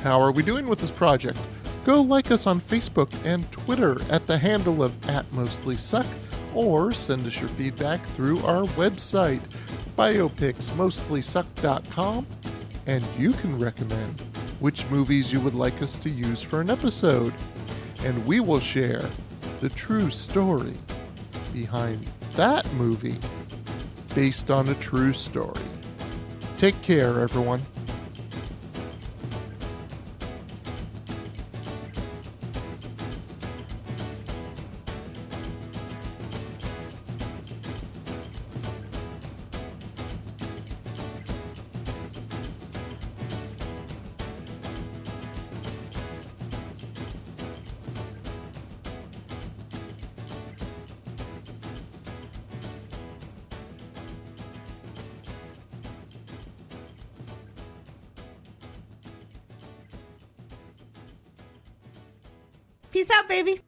S2: How are we doing with this project? Go like us on Facebook and Twitter at the handle of @MostlySuck, or send us your feedback through our website, biopicsmostlysuck.com, and you can recommend which movies you would like us to use for an episode, and we will share the true story behind that movie based on a true story. Take care, everyone.
S1: Peace out, baby.